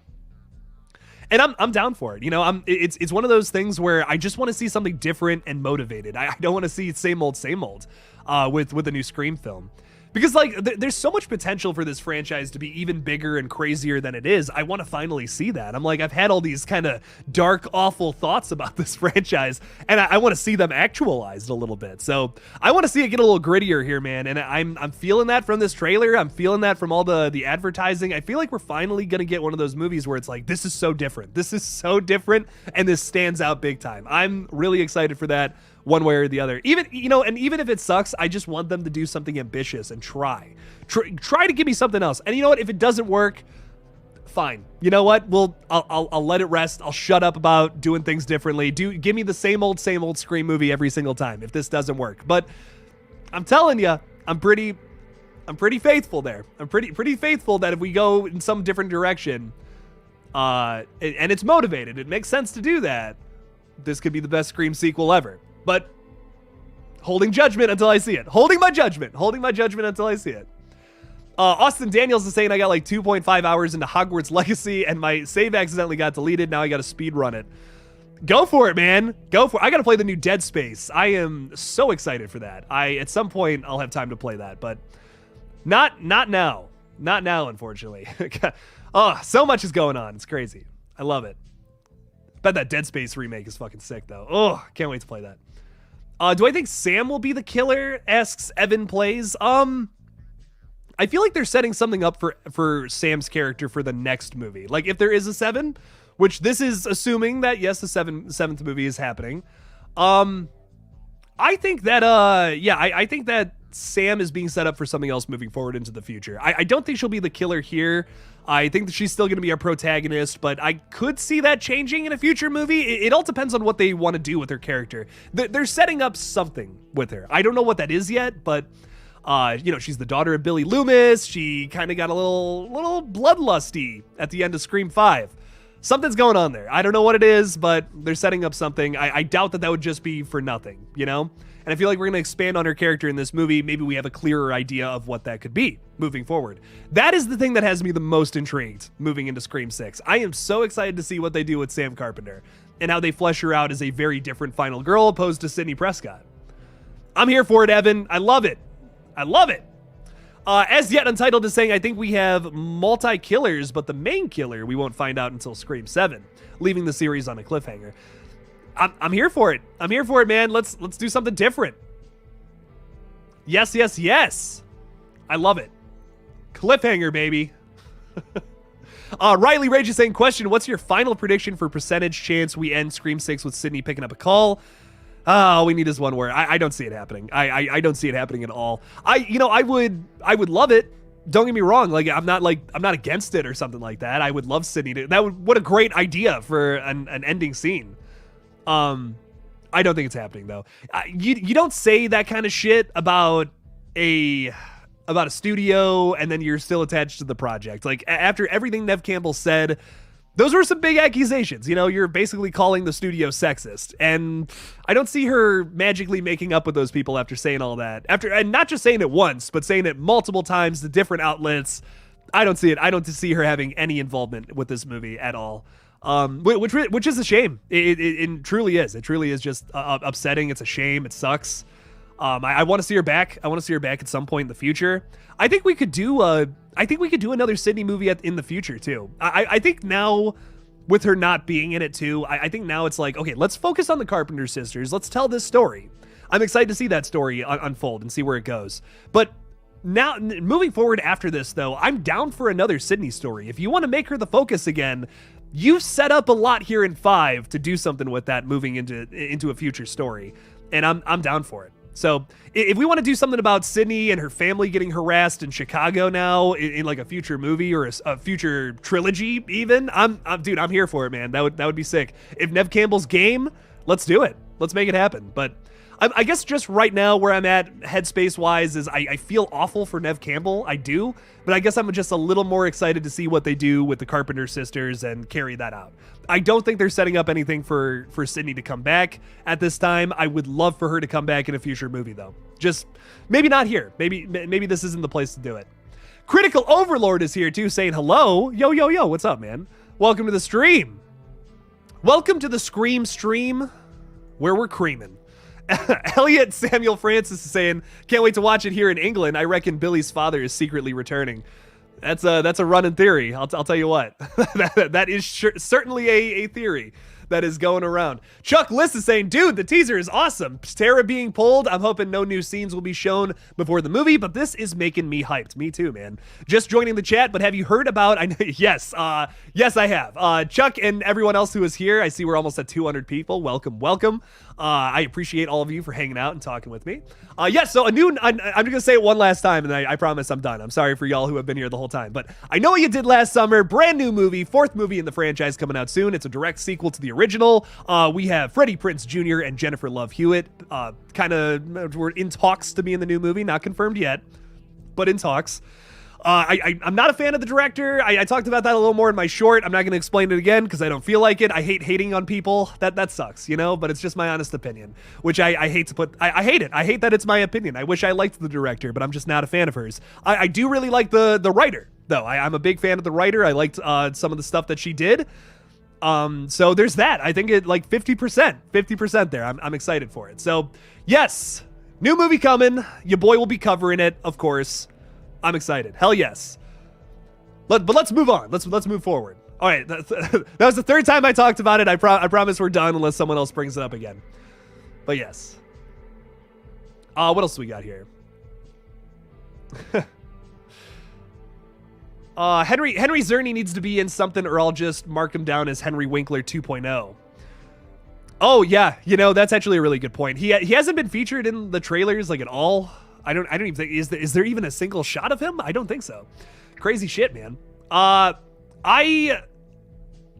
And I'm down for it. You know, it's one of those things where I just want to see something different and motivated. I don't want to see same old with a new Scream film. Because, like, there's so much potential for this franchise to be even bigger and crazier than it is. I want to finally see that. I'm like, I've had all these kind of dark, awful thoughts about this franchise, and I want to see them actualized a little bit. So I want to see it get a little grittier here, man. And I'm feeling that from this trailer. I'm feeling that from all the advertising. I feel like we're finally going to get one of those movies where it's like, this is so different. This is so different, and this stands out big time. I'm really excited for that. One way or the other. Even if it sucks, I just want them to do something ambitious and try to give me something else. And you know what? If it doesn't work, fine. You know what? I'll let it rest. I'll shut up about doing things differently. Give me the same old Scream movie every single time if this doesn't work. But I'm telling you, I'm pretty faithful there. I'm pretty faithful that if we go in some different direction, and it's motivated, it makes sense to do that, this could be the best Scream sequel ever. But holding judgment until I see it. Holding my judgment until I see it. Austin Daniels is saying I got like 2.5 hours into Hogwarts Legacy and my save accidentally got deleted. Now I got to speed run it. Go for it, man. Go for it. I got to play the new Dead Space. I am so excited for that. At some point I'll have time to play that, but not now. Not now, unfortunately. Oh, so much is going on. It's crazy. I love it. Bet that Dead Space remake is fucking sick, though. Oh, can't wait to play that. Do I think Sam will be the killer? Asks Evan Plays. I feel like they're setting something up for Sam's character for the next movie. Like, if there is a 7, which this is assuming that, yes, the seventh movie is happening. I think that, I think that Sam is being set up for something else moving forward into the future. I don't think she'll be the killer here. I think that she's still going to be our protagonist, but I could see that changing in a future movie. It all depends on what they want to do with her character. They're setting up something with her. I don't know what that is yet, but she's the daughter of Billy Loomis. She kind of got a little bloodlusty at the end of Scream 5. Something's going on there. I don't know what it is, but they're setting up something. I doubt that would just be for nothing, you know? And I feel like we're going to expand on her character in this movie. Maybe we have a clearer idea of what that could be moving forward. That is the thing that has me the most intrigued moving into Scream 6. I am so excited to see what they do with Sam Carpenter and how they flesh her out as a very different final girl opposed to Sidney Prescott. I'm here for it, Evan. I love it. I love it. As Yet Untitled is saying, I think we have multi-killers, but the main killer we won't find out until Scream 7, leaving the series on a cliffhanger. I'm here for it. I'm here for it, man. Let's do something different. Yes, yes, yes. I love it. Cliffhanger, baby. Riley Rage is saying, question, what's your final prediction for percentage chance we end Scream 6 with Sidney picking up a call? All we need is one word. I don't see it happening. I don't see it happening at all. I would love it don't get me wrong. Like, I'm not against it or something like that. I would love Sydney to, what a great idea for an ending scene. I don't think it's happening though. You don't say that kind of shit about a studio and then you're still attached to the project. Like, after everything Neve Campbell said, those were some big accusations. You know, you're basically calling the studio sexist, and I don't see her magically making up with those people after saying all that. And not just saying it once, but saying it multiple times to different outlets. I don't see it. I don't see her having any involvement with this movie at all. Which is a shame. It truly is. It truly is just upsetting. It's a shame. It sucks. I want to see her back. I want to see her back at some point in the future. I think we could do another Sydney movie in the future too. I think now, with her not being in it too, I think now it's like, okay, let's focus on the Carpenter sisters. Let's tell this story. I'm excited to see that story unfold and see where it goes. But now, moving forward after this though, I'm down for another Sydney story. If you want to make her the focus again, you've set up a lot here in 5 to do something with that moving into a future story, and I'm down for it. So if we want to do something about Sydney and her family getting harassed in Chicago now in like a future movie or a future trilogy even, I'm here for it, man. That would be sick. If Neve Campbell's game, let's do it. Let's make it happen. But I guess just right now where I'm at headspace wise is I feel awful for Neve Campbell. I do, but I guess I'm just a little more excited to see what they do with the Carpenter sisters and carry that out. I don't think they're setting up anything for Sydney to come back at this time. I would love for her to come back in a future movie though. Just maybe not here. Maybe this isn't the place to do it. Critical Overlord is here too, saying hello. Yo, what's up, man? Welcome to the stream. Welcome to the Scream stream where we're creaming. Elliot Samuel Francis is saying, can't wait to watch it here in England. I reckon Billy's father is secretly returning. That's a running theory. I'll tell you what. that is certainly a theory that is going around. Chuck List is saying, dude, the teaser is awesome. Tara being pulled. I'm hoping no new scenes will be shown before the movie, but this is making me hyped. Me too, man. Just joining the chat, but have you heard about, yes, I have. Chuck and everyone else who is here, I see we're almost at 200 people. Welcome. I appreciate all of you for hanging out and talking with me. So I'm going to say it one last time, and I promise I'm done. I'm sorry for y'all who have been here the whole time, but I Know What You Did Last Summer, brand new movie, 4th movie in the franchise coming out soon. It's a direct sequel to the original. We have Freddie Prinze Jr. and Jennifer Love Hewitt. We're in talks to be in the new movie, not confirmed yet, but in talks. I'm not a fan of the director. I talked about that a little more in my short. I'm not going to explain it again because I don't feel like it. I hate hating on people. That sucks, but it's just my honest opinion, which I hate to put. I hate it. I hate that it's my opinion. I wish I liked the director, but I'm just not a fan of hers. I do really like the writer, though. I'm a big fan of the writer. I liked some of the stuff that she did. So there's that. I think it like 50% there. I'm excited for it. So yes, new movie coming. Your boy will be covering it, of course. I'm excited. Hell yes. But let's move on. Let's move forward. All right. That was the 3rd time I talked about it. I promise we're done unless someone else brings it up again. But yes. What else do we got here? Henry Czerny needs to be in something, or I'll just mark him down as Henry Winkler 2.0. Oh yeah, that's actually a really good point. He hasn't been featured in the trailers like at all. I don't even think is there even a single shot of him? I don't think so. Crazy shit, man. I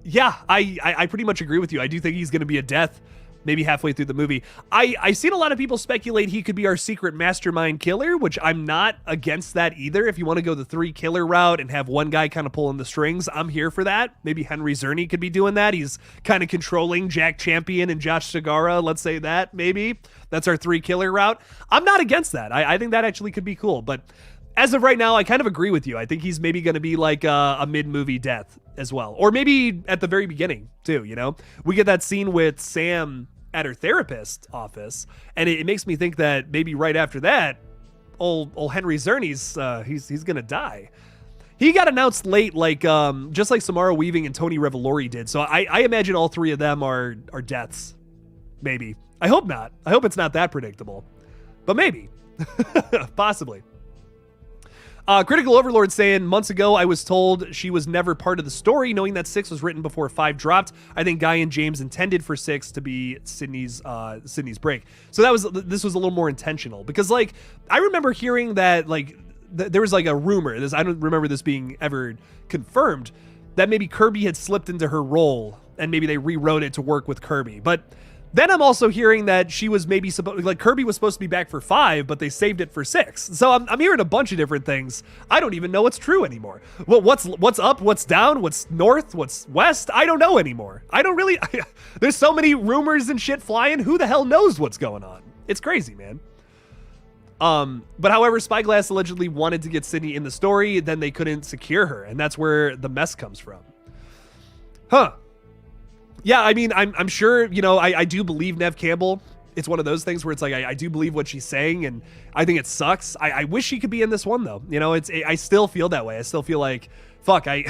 pretty much agree with you. I do think he's going to be a death maybe halfway through the movie. I've seen a lot of people speculate he could be our secret mastermind killer, which I'm not against that either. If you want to go the 3 killer route and have one guy kind of pulling the strings, I'm here for that. Maybe Henry Czerny could be doing that. He's kind of controlling Jack Champion and Josh Segarra. Let's say that maybe that's our 3 killer route. I'm not against that. I think that actually could be cool, but as of right now, I kind of agree with you. I think he's maybe going to be like a mid-movie death as well. Or maybe at the very beginning too, We get that scene with Sam at her therapist's office, and it makes me think that maybe right after that, old Henry Czerny's, he's going to die. He got announced late, like just like Samara Weaving and Tony Revolori did. So I imagine all 3 of them are deaths. Maybe. I hope not. I hope it's not that predictable. But maybe. Possibly. Critical Overlord saying, months ago, I was told she was never part of the story, knowing that 6 was written before 5 dropped. I think Guy and James intended for 6 to be Sydney's break. So this was a little more intentional, because like, I remember hearing that like there was like a rumor. I don't remember this being ever confirmed, that maybe Kirby had slipped into her role and maybe they rewrote it to work with Kirby. But then I'm also hearing that she was maybe Kirby was supposed to be back for 5, but they saved it for 6. So I'm hearing a bunch of different things. I don't even know what's true anymore. Well, what's up, what's down, what's north, what's west? I don't know anymore. I don't really. There's so many rumors and shit flying. Who the hell knows what's going on? It's crazy, man. But however, Spyglass allegedly wanted to get Sydney in the story, then they couldn't secure her, and that's where the mess comes from. Huh. Yeah, I mean, I'm sure, you know, I do believe Neve Campbell. It's one of those things where it's like, I do believe what she's saying, and I think it sucks. I wish she could be in this one, though. You know, I still feel that way. I still feel like, fuck, I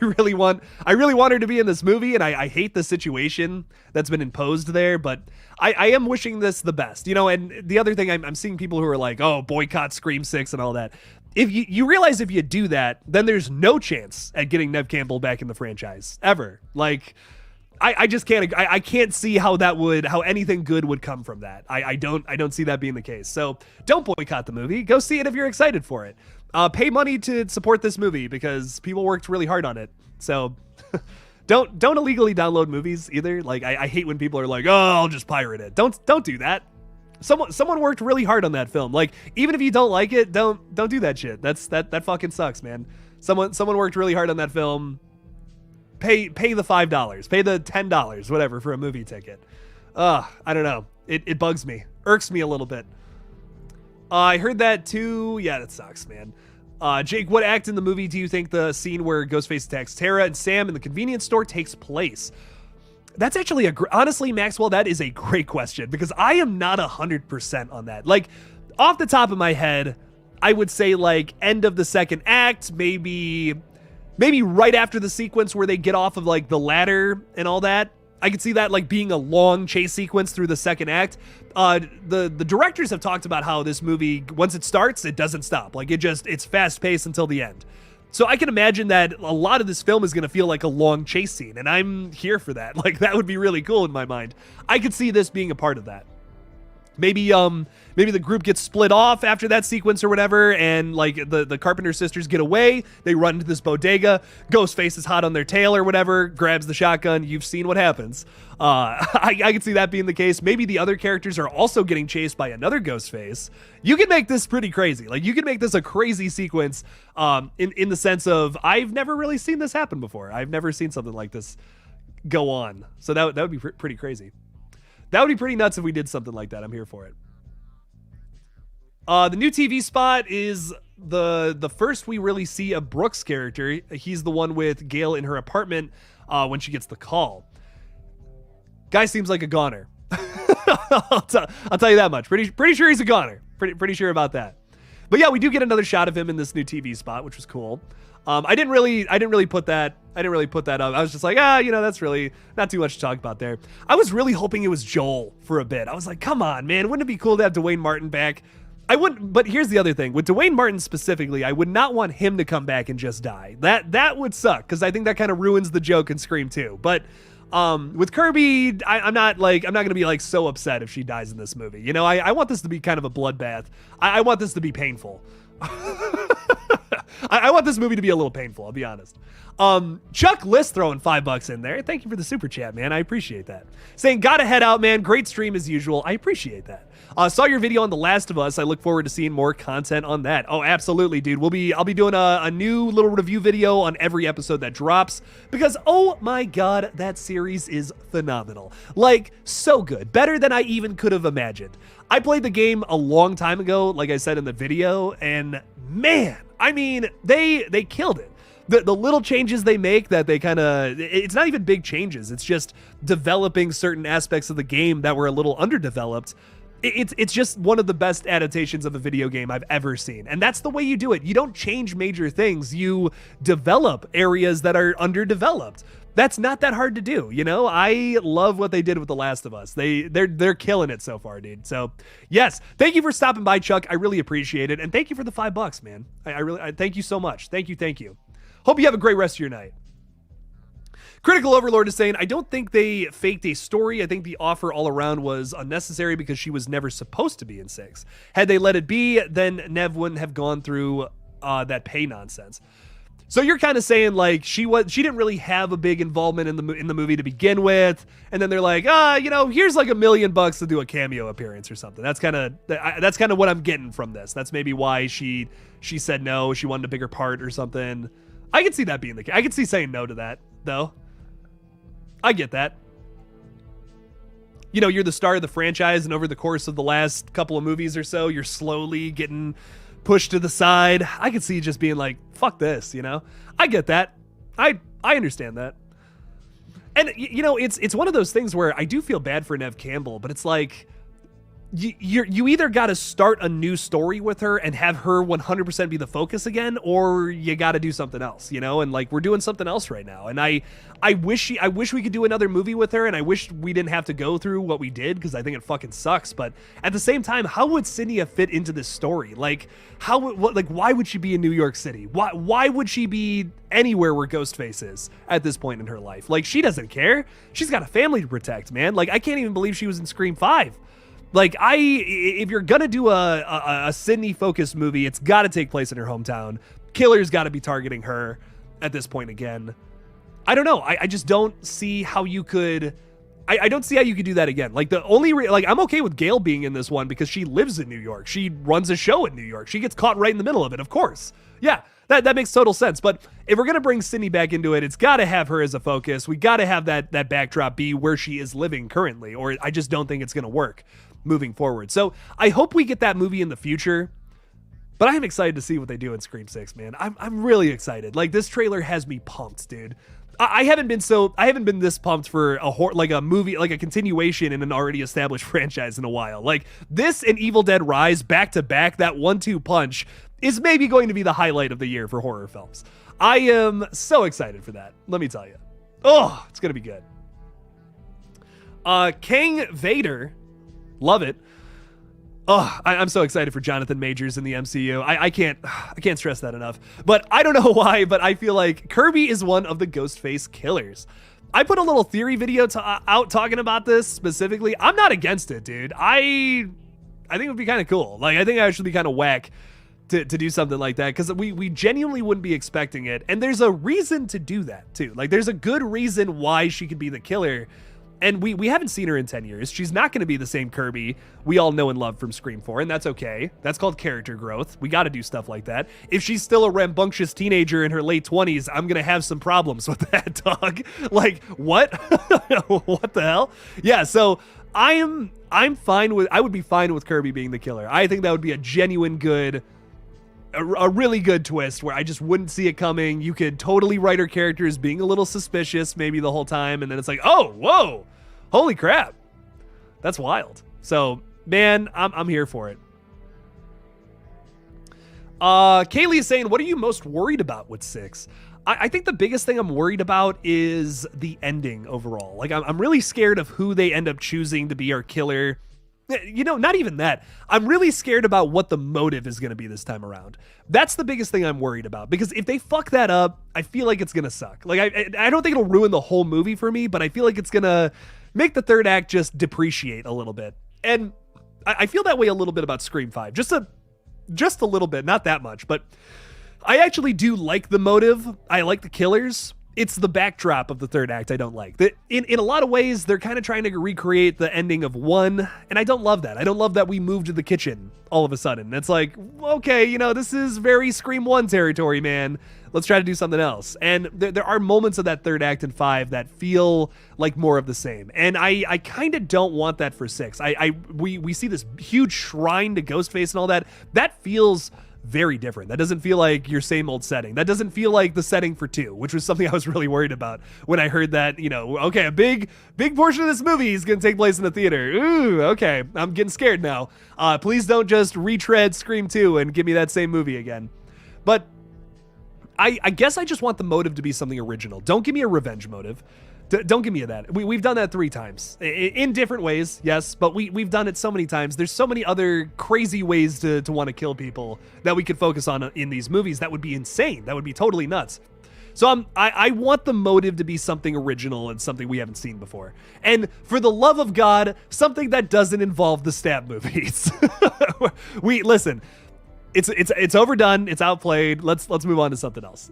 really want her to be in this movie, and I hate the situation that's been imposed there, but I am wishing this the best, you know. And the other thing, I'm seeing people who are like, oh, boycott Scream 6 and all that. If you realize if you do that, then there's no chance at getting Neve Campbell back in the franchise ever. Like, I just can't. I can't see how anything good would come from that. I don't see that being the case. So don't boycott the movie. Go see it if you're excited for it. Pay money to support this movie because people worked really hard on it. So don't illegally download movies either. Like I hate when people are like, oh, I'll just pirate it. Don't do that. Someone worked really hard on that film. Like, even if you don't like it, don't do that shit. That fucking sucks, man. Someone worked really hard on that film. Pay the $5, pay the $10, whatever, for a movie ticket. I don't know. It bugs me, irks me a little bit. I heard that too. Yeah, that sucks, man. Jake, what act in the movie do you think the scene where Ghostface attacks Tara and Sam in the convenience store takes place? That's actually honestly, Maxwell, that is a great question because I am not 100% on that. Like, off the top of my head, I would say like end of the second act, maybe right after the sequence where they get off of like the ladder and all that. I could see that like being a long chase sequence through the second act. The directors have talked about how this movie, once it starts, it doesn't stop. Like it's fast paced until the end. So I can imagine that a lot of this film is going to feel like a long chase scene, and I'm here for that. Like, that would be really cool in my mind. I could see this being a part of that. Maybe the group gets split off after that sequence or whatever, and like the Carpenter sisters get away. They run into this bodega. Ghostface is hot on their tail or whatever, grabs the shotgun. You've seen what happens. I could see that being the case. Maybe the other characters are also getting chased by another Ghostface. You can make this pretty crazy. Like, you can make this a crazy sequence in the sense of, I've never really seen this happen before. I've never seen something like this go on. So that would be pretty crazy. That would be pretty nuts if we did something like that. I'm here for it. The new TV spot is the first we really see of Brooks' character. He's the one with Gail in her apartment when she gets the call. Guy seems like a goner. I'll tell you that much. Pretty sure he's a goner. Pretty sure about that. But yeah, we do get another shot of him in this new TV spot, which was cool. I didn't really put that up. I was just like, that's really not too much to talk about there. I was really hoping it was Joel for a bit. I was like, come on, man, wouldn't it be cool to have Dwayne Martin back? I wouldn't, but here's the other thing. With Dwayne Martin specifically, I would not want him to come back and just die. That would suck, because I think that kind of ruins the joke in Scream 2. But with Kirby, I'm not gonna be like so upset if she dies in this movie. You know, I want this to be kind of a bloodbath. I want this to be painful. I want this movie to be a little painful, I'll be honest. Chuck List throwing $5 in there. Thank you for the super chat, man. I appreciate that. Saying, gotta head out, man. Great stream as usual. I appreciate that. Saw your video on The Last of Us. I look forward to seeing more content on that. Oh, absolutely, dude. I'll be doing a new little review video on every episode that drops because, oh my God, that series is phenomenal. Like, so good. Better than I even could have imagined. I played the game a long time ago, like I said in the video, and man, I mean, they killed it. The little changes they make that they it's not even big changes. It's just developing certain aspects of the game that were a little underdeveloped. It's just one of the best adaptations of a video game I've ever seen. And that's the way you do it. You don't change major things. You develop areas that are underdeveloped. That's not that hard to do, you know? I love what they did with The Last of Us. They're killing it so far, dude. So, yes, thank you for stopping by, Chuck. I really appreciate it. And thank you for the $5, man. I thank you so much. Thank you. Hope you have a great rest of your night. Critical Overlord is saying, I don't think they faked a story. I think the offer all around was unnecessary because she was never supposed to be in 6. Had they let it be, then Nev wouldn't have gone through that pay nonsense. So you're kind of saying like she didn't really have a big involvement in the movie to begin with, and then they're like, here's like $1 million to do a cameo appearance or something. That's kind of what I'm getting from this. That's maybe why she said no. She wanted a bigger part or something. I could see that being the case. I could see saying no to that though. I get that. You're the star of the franchise, and over the course of the last couple of movies or so, you're slowly getting pushed to the side. I could see you just being like, fuck this, I get that. I understand that. And it's one of those things where I do feel bad for Neve Campbell, but it's like you either got to start a new story with her and have her 100% be the focus again, or you got to do something else, and like we're doing something else right now. And I wish we could do another movie with her, and I wish we didn't have to go through what we did, because I think it fucking sucks. But at the same time, how would Cynthia fit into this story? Like why would she be in New York City? Why would she be anywhere where Ghostface is at this point in her life? Like, she doesn't care. She's got a family to protect, man. Like, I can't even believe she was in Scream 5. Like, if you're gonna do a Sydney focused movie, it's got to take place in her hometown. Killer's got to be targeting her at this point again. I don't know. I just don't see how you could. I don't see how you could do that again. Like, the only I'm okay with Gail being in this one because she lives in New York. She runs a show in New York. She gets caught right in the middle of it, of course. Yeah, that makes total sense. But if we're gonna bring Sydney back into it, it's got to have her as a focus. We got to have that backdrop be where she is living currently, or I just don't think it's gonna work moving forward. So I hope we get that movie in the future, but I'm excited to see what they do in Scream 6, man. I'm really excited. Like, this trailer has me pumped, dude. I haven't been this pumped for a movie, like a continuation in an already established franchise in a while. Like, this and Evil Dead Rise back to back, that 1-2 punch is maybe going to be the highlight of the year for horror films. I am so excited for that. Let me tell you. Oh, it's going to be good. King Vader. Love it. Oh, I'm so excited for Jonathan Majors in the MCU. I can't stress that enough. But I don't know why, but I feel like Kirby is one of the Ghostface killers. I put a little theory video out talking about this specifically. I'm not against it, dude. I think it would be kind of cool. Like, I think I should be kind of whack to do something like that, because we genuinely wouldn't be expecting it. And there's a reason to do that, too. Like, there's a good reason why she could be the killer. And we haven't seen her in 10 years. She's not going to be the same Kirby we all know and love from Scream 4, and that's okay. That's called character growth. We got to do stuff like that. If she's still a rambunctious teenager in her late 20s, I'm going to have some problems with that, dog. Like, what? What the hell? Yeah, so I'm fine with, I would be fine with Kirby being the killer. I think that would be a genuine good, a really good twist where I just wouldn't see it coming. You could totally write her character as being a little suspicious maybe the whole time, and then it's like, oh, whoa, holy crap, that's wild. So, man, I'm here for it. Kaylee is saying, what are you most worried about with 6? I think the biggest thing I'm worried about is the ending overall. Like, I'm really scared of who they end up choosing to be our killer. Not even that. I'm really scared about what the motive is going to be this time around. That's the biggest thing I'm worried about, because if they fuck that up, I feel like it's going to suck. Like, I don't think it'll ruin the whole movie for me, but I feel like it's going to make the third act just depreciate a little bit. And I feel that way a little bit about Scream 5. Just a little bit, not that much, but I actually do like the motive. I like the killers. It's the backdrop of the third act I don't like. In a lot of ways, they're kind of trying to recreate the ending of 1, and I don't love that. I don't love that we moved to the kitchen all of a sudden. It's like, okay, this is very Scream 1 territory, man. Let's try to do something else. And there are moments of that third act in 5 that feel like more of the same. And I kind of don't want that for 6. We see this huge shrine to Ghostface and all that. That feels very different. That doesn't feel like your same old setting. That doesn't feel like the setting for 2, which was something I was really worried about when I heard that, okay, a big portion of this movie is going to take place in the theater. Ooh, okay. I'm getting scared now. Please don't just retread Scream 2 and give me that same movie again. But I guess I just want the motive to be something original. Don't give me a revenge motive. Don't give me that. We've done that 3 times in different ways, yes, but we've done it so many times. There's so many other crazy ways to want to kill people that we could focus on in these movies. That would be insane. That would be totally nuts. So I want the motive to be something original and something we haven't seen before. And for the love of God, something that doesn't involve the stab movies. Listen, It's overdone. It's outplayed. Let's move on to something else.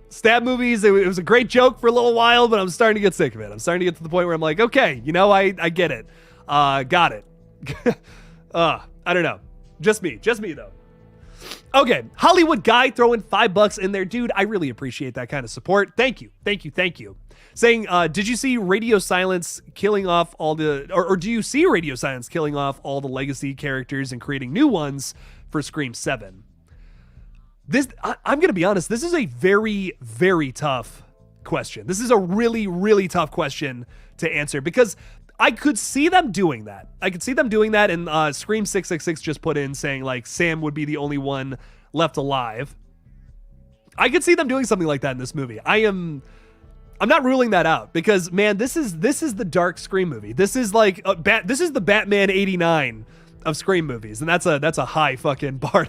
Stab movies, it was a great joke for a little while, but I'm starting to get sick of it. I'm starting to get to the point where I'm like, okay, I get it. Got it. I don't know. Just me though. Okay, Hollywood Guy throwing $5 in there. Dude, I really appreciate that kind of support. Thank you. Saying, did you see Radio Silence killing off all the, or do you see Radio Silence killing off all the legacy characters and creating new ones for Scream 7? I'm going to be honest, this is a very, very tough question. This is a really, really tough question to answer because I could see them doing that. And Scream 666 just put in saying like Sam would be the only one left alive. I could see them doing something like that in this movie. I'm not ruling that out because man, this is the dark Scream movie. This is like this is the Batman 89 of Scream movies, and that's a high fucking bar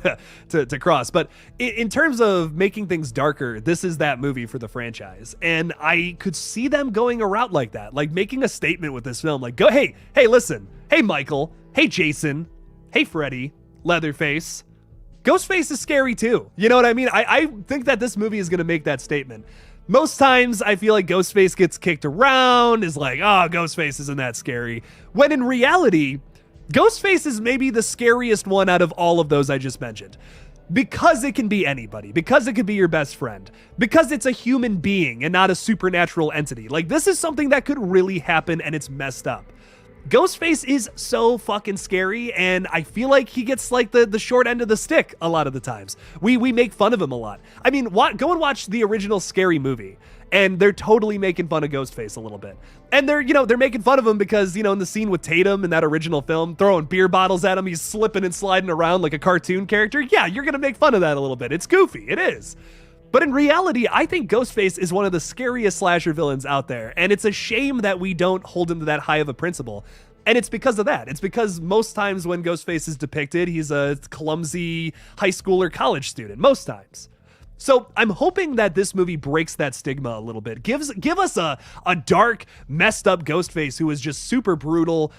to cross. But in terms of making things darker, this is that movie for the franchise, and I could see them going a route like that, like making a statement with this film, like hey, listen, hey Michael, hey Jason, hey Freddy, Leatherface, Ghostface is scary too. You know what I mean? I think that this movie is going to make that statement. Most times I feel like Ghostface gets kicked around, is like, oh, Ghostface isn't that scary, when in reality Ghostface is maybe the scariest one out of all of those I just mentioned. Because it can be anybody. Because it could be your best friend. Because it's a human being and not a supernatural entity. Like, this is something that could really happen and it's messed up. Ghostface is so fucking scary, and I feel like he gets like the short end of the stick a lot of the times. We make fun of him a lot. I mean, go and watch the original Scary Movie, and they're totally making fun of Ghostface a little bit. And they're making fun of him because, in the scene with Tatum in that original film, throwing beer bottles at him, he's slipping and sliding around like a cartoon character. Yeah, you're gonna make fun of that a little bit. It's goofy, it is. But in reality, I think Ghostface is one of the scariest slasher villains out there, and it's a shame that we don't hold him to that high of a principle. And it's because of that. It's because most times when Ghostface is depicted, he's a clumsy high school or college student, most times. So I'm hoping that this movie breaks that stigma a little bit. Give us a dark, messed up Ghostface who is just super brutal,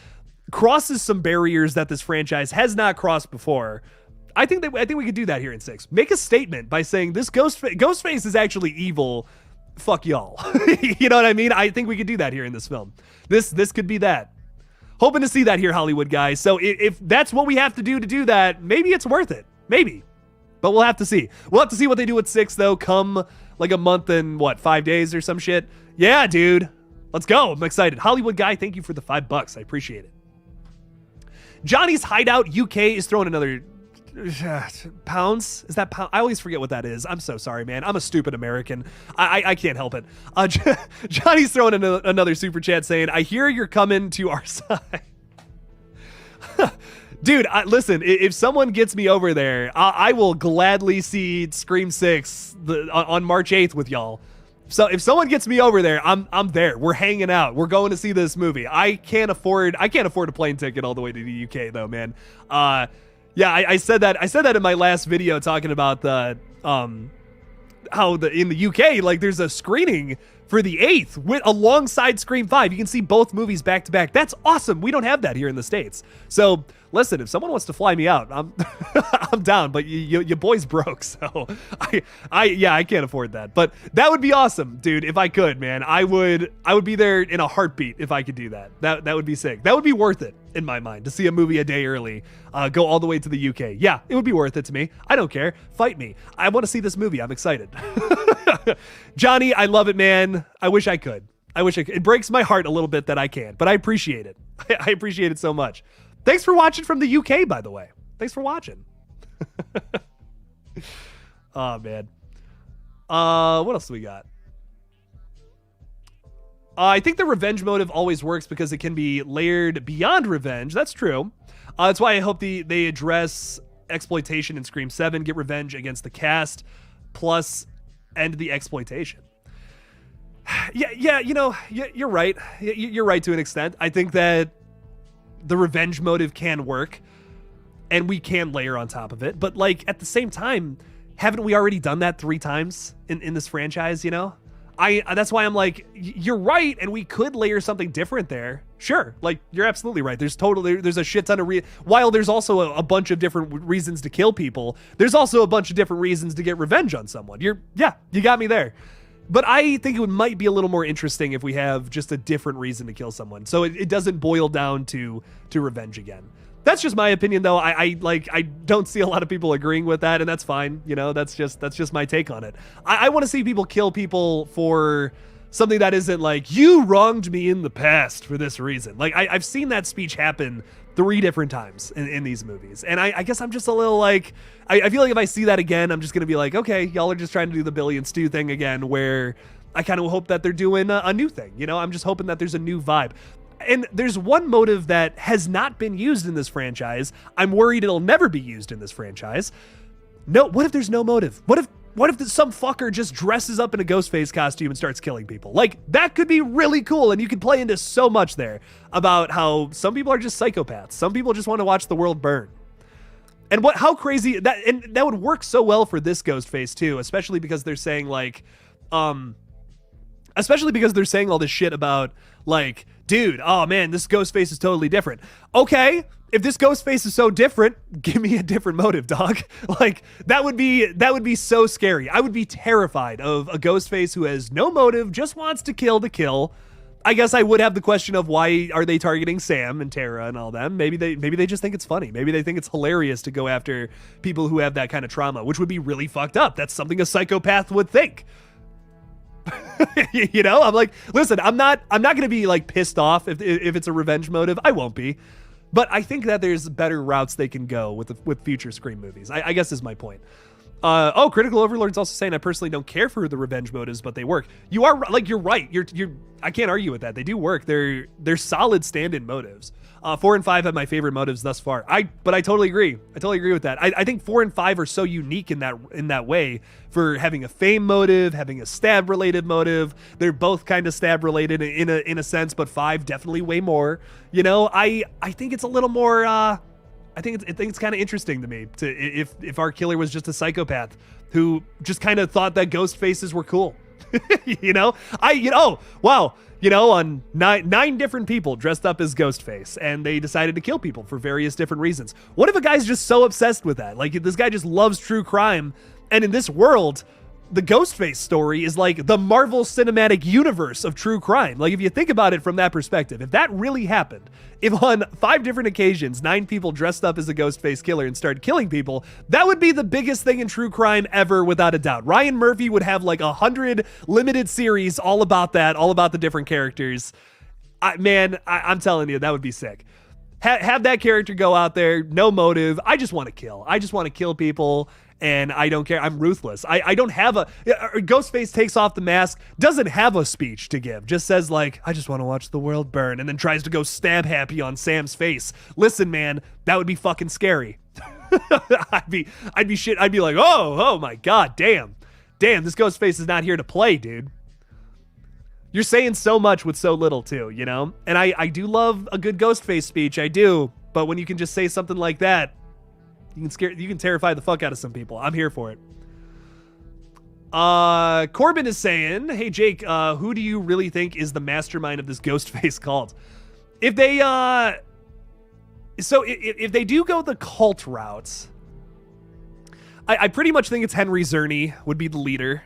crosses some barriers that this franchise has not crossed before. I think we could do that here in 6. Make a statement by saying this Ghostface is actually evil. Fuck y'all. You know what I mean? I think we could do that here in this film. This could be that. Hoping to see that here, Hollywood guys. So if that's what we have to do that, maybe it's worth it. Maybe. But we'll have to see. We'll have to see what they do with 6 though. Come like a month and 5 days or some shit. Yeah, dude. Let's go. I'm excited. Hollywood guy, thank you for the $5. I appreciate it. Johnny's Hideout UK is throwing another pounds. Is that pound? I always forget what that is. I'm so sorry, man. I'm a stupid American. I can't help it. Johnny's throwing another super chat saying, I hear you're coming to our side. Dude, listen, if someone gets me over there, I will gladly see Scream 6 on March 8th with y'all. So if someone gets me over there, I'm there. We're hanging out. We're going to see this movie. I can't afford a plane ticket all the way to the UK though, man. Yeah, I said that in my last video talking about the how in the UK, like there's a screening for the 8th alongside Scream 5. You can see both movies back to back. That's awesome. We don't have that here in the States. So listen, if someone wants to fly me out, I'm I'm down, but your boy's broke, so I can't afford that. But that would be awesome, dude. If I could, man, I would be there in a heartbeat if I could do that. That would be sick. That would be worth it in my mind to see a movie a day early, go all the way to the UK. Yeah, it would be worth it to me. I don't care. Fight me. I want to see this movie. I'm excited. Johnny, I love it, man. I wish I could. It breaks my heart a little bit that I can't, but I appreciate it. I appreciate it so much. Thanks for watching from the UK, by the way. Thanks for watching. Oh, man. What else do we got? I think the revenge motive always works because it can be layered beyond revenge. That's true. That's why I hope they address exploitation in Scream 7, get revenge against the cast, plus end the exploitation. Yeah, you're right. You're right to an extent. I think that the revenge motive can work and we can layer on top of it. But like at the same time, haven't we already done that 3 times in this franchise, That's why I'm like, you're right, and we could layer something different there. Sure, like you're absolutely right. There's a shit ton of while there's also a bunch of different reasons to kill people. There's also a bunch of different reasons to get revenge on someone. You got me there. But I think it might be a little more interesting if we have just a different reason to kill someone, so it doesn't boil down to revenge again. That's just my opinion, though. I don't see a lot of people agreeing with that, and that's fine. You know, that's just my take on it. I want to see people kill people for something that isn't like, you wronged me in the past for this reason. Like, I've seen that speech happen 3 different times in these movies, and I guess I'm just a little like, I feel like if I see that again, I'm just gonna be like, okay, y'all are just trying to do the Billy and Stu thing again, where I kind of hope that they're doing a new thing. You know, I'm just hoping that there's a new vibe. And there's one motive that has not been used in this franchise. I'm worried it'll never be used in this franchise. No, what if there's no motive? What if some fucker just dresses up in a Ghostface costume and starts killing people? Like, that could be really cool, and you could play into so much there about how some people are just psychopaths. Some people just want to watch the world burn. And how crazy that, and that would work so well for this Ghostface too, especially because they're saying like, especially because they're saying all this shit about like, dude, oh man, this Ghostface is totally different. Okay, if this Ghostface is so different, give me a different motive, dog. Like, that would be so scary. I would be terrified of a Ghostface who has no motive, just wants to kill. I guess I would have the question of, why are they targeting Sam and Tara and all them? Maybe they just think it's funny. Maybe they think it's hilarious to go after people who have that kind of trauma, which would be really fucked up. That's something a psychopath would think. You know, I'm like, listen, I'm not gonna be like pissed off if it's a revenge motive. I won't be, but I think that there's better routes they can go with future Scream movies. I guess is my point. Critical Overlord's also saying, I personally don't care for the revenge motives, but they work. You are like, you're right. I can't argue with that. They do work. They're solid stand-in motives. 4 and 5 have my favorite motives thus far. But I totally agree. I totally agree with that. I think 4 and 5 are so unique in that way, for having a fame motive, having a stab related motive. They're both kind of stab related in a sense, but 5 definitely way more. You know, I think it's a little more. I think it's kind of interesting to me if our killer was just a psychopath who just kind of thought that ghost faces were cool. You know, wow. You know, on nine different people dressed up as Ghostface, and they decided to kill people for various different reasons. What if a guy's just so obsessed with that? Like, this guy just loves true crime, and in this world, the Ghostface story is like the Marvel Cinematic Universe of true crime. Like, if you think about it from that perspective, if that really happened, if on 5 different occasions, 9 people dressed up as a Ghostface killer and started killing people, that would be the biggest thing in true crime ever, without a doubt. Ryan Murphy would have like 100 limited series all about that, all about the different characters. I'm telling you, that would be sick. Have that character go out there, no motive. I just want to kill. I just want to kill people. And I don't care. I'm ruthless. I don't have Ghostface takes off the mask, doesn't have a speech to give, just says like, I just want to watch the world burn, and then tries to go stab Happy on Sam's face. Listen, man, that would be fucking scary. I'd be shit. I'd be like, oh my God, damn, this Ghostface is not here to play, dude. You're saying so much with so little too, you know? And I do love a good Ghostface speech, I do, but when you can just say something like that, you can terrify the fuck out of some people. I'm here for it. Corbin is saying, hey Jake, who do you really think is the mastermind of this Ghostface cult? If they if they do go the cult route, I pretty much think it's Henry Czerny would be the leader.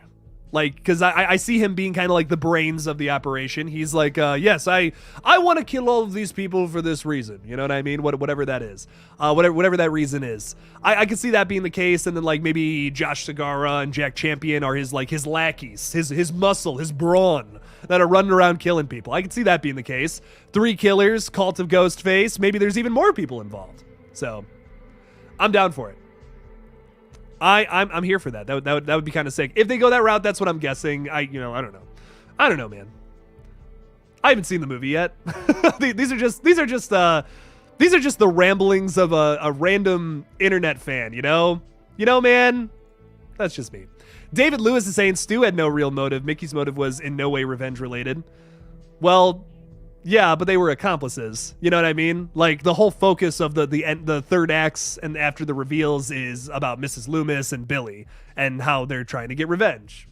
Like, because I see him being kind of like the brains of the operation. He's like, yes, I want to kill all of these people for this reason. You know what I mean? Whatever that is. Whatever that reason is. I can see that being the case. And then like maybe Josh Segarra and Jack Champion are his lackeys, his muscle, his brawn that are running around killing people. I can see that being the case. 3 killers, cult of Ghostface. Maybe there's even more people involved. So I'm down for it. I'm here for that. That would be kind of sick. If they go that route, that's what I'm guessing. I don't know, man. I haven't seen the movie yet. These are just the ramblings of a random internet fan, you know, man. That's just me. David Lewis is saying Stu had no real motive. Mickey's motive was in no way revenge related. Well, yeah, but they were accomplices. You know what I mean? Like, the whole focus of the third acts and after the reveals is about Mrs. Loomis and Billy and how they're trying to get revenge.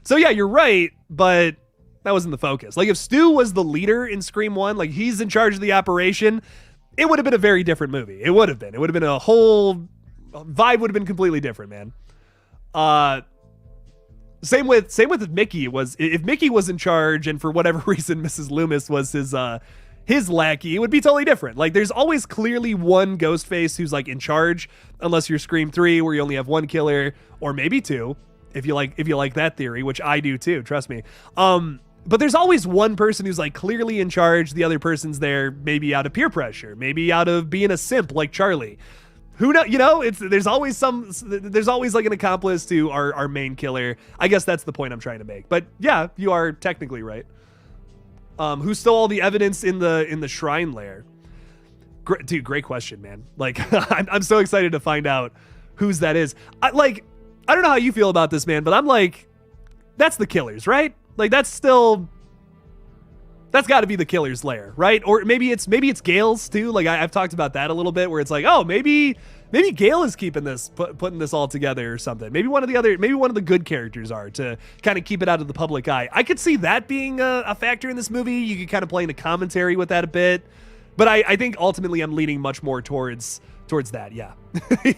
So yeah, you're right, but that wasn't the focus. Like if Stu was the leader in Scream 1, like he's in charge of the operation, it would have been a very different movie. It would have been. It would have been a whole vibe would have been completely different, man. Same with if Mickey was in charge and for whatever reason Mrs. Loomis was his lackey, it would be totally different. Like there's always clearly one Ghostface who's like in charge, unless you're Scream 3 where you only have one killer, or maybe two, if you like that theory, which I do too, trust me. But there's always one person who's like clearly in charge. The other person's there maybe out of peer pressure, maybe out of being a simp like Charlie. Who know? You know, there's always like an accomplice to our main killer. I guess that's the point I'm trying to make. But yeah, you are technically right. Who stole all the evidence in the shrine lair? Dude, great question, man. Like, I'm so excited to find out whose that is. I don't know how you feel about this, man, but I'm like, that's the killer's, right? Like that's got to be the killer's lair, right? Or maybe it's Gale's too. Like I've talked about that a little bit, where it's like, oh, maybe Gale is keeping this, putting this all together or something. Maybe one of the good characters are to kind of keep it out of the public eye. I could see that being a factor in this movie. You could kind of play into commentary with that a bit, but I think ultimately I'm leaning much more towards that. Yeah,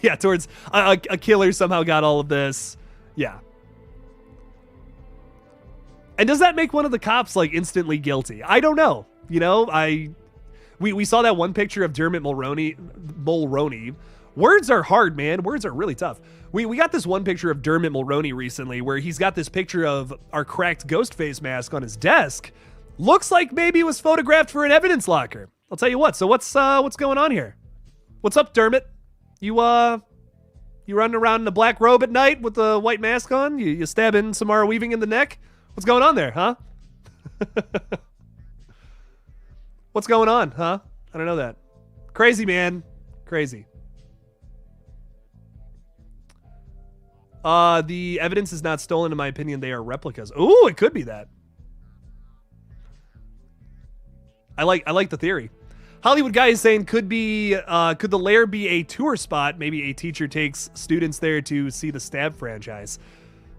yeah, towards a killer somehow got all of this. Yeah. And does that make one of the cops like instantly guilty? I don't know. You know, we saw that one picture of Dermot Mulroney. Words are hard, man. Words are really tough. We got this one picture of Dermot Mulroney recently where he's got this picture of our cracked Ghostface mask on his desk. Looks like maybe it was photographed for an evidence locker. I'll tell you what. So what's going on here? What's up, Dermot? You running around in a black robe at night with a white mask on? You stabbing Samara Weaving in the neck? What's going on there, huh? What's going on, huh? I don't know that. Crazy, man. Crazy. The evidence is not stolen, in my opinion. They are replicas. Ooh, it could be that. I like the theory. Hollywood Guy is saying could the lair be a tour spot? Maybe a teacher takes students there to see the Stab franchise.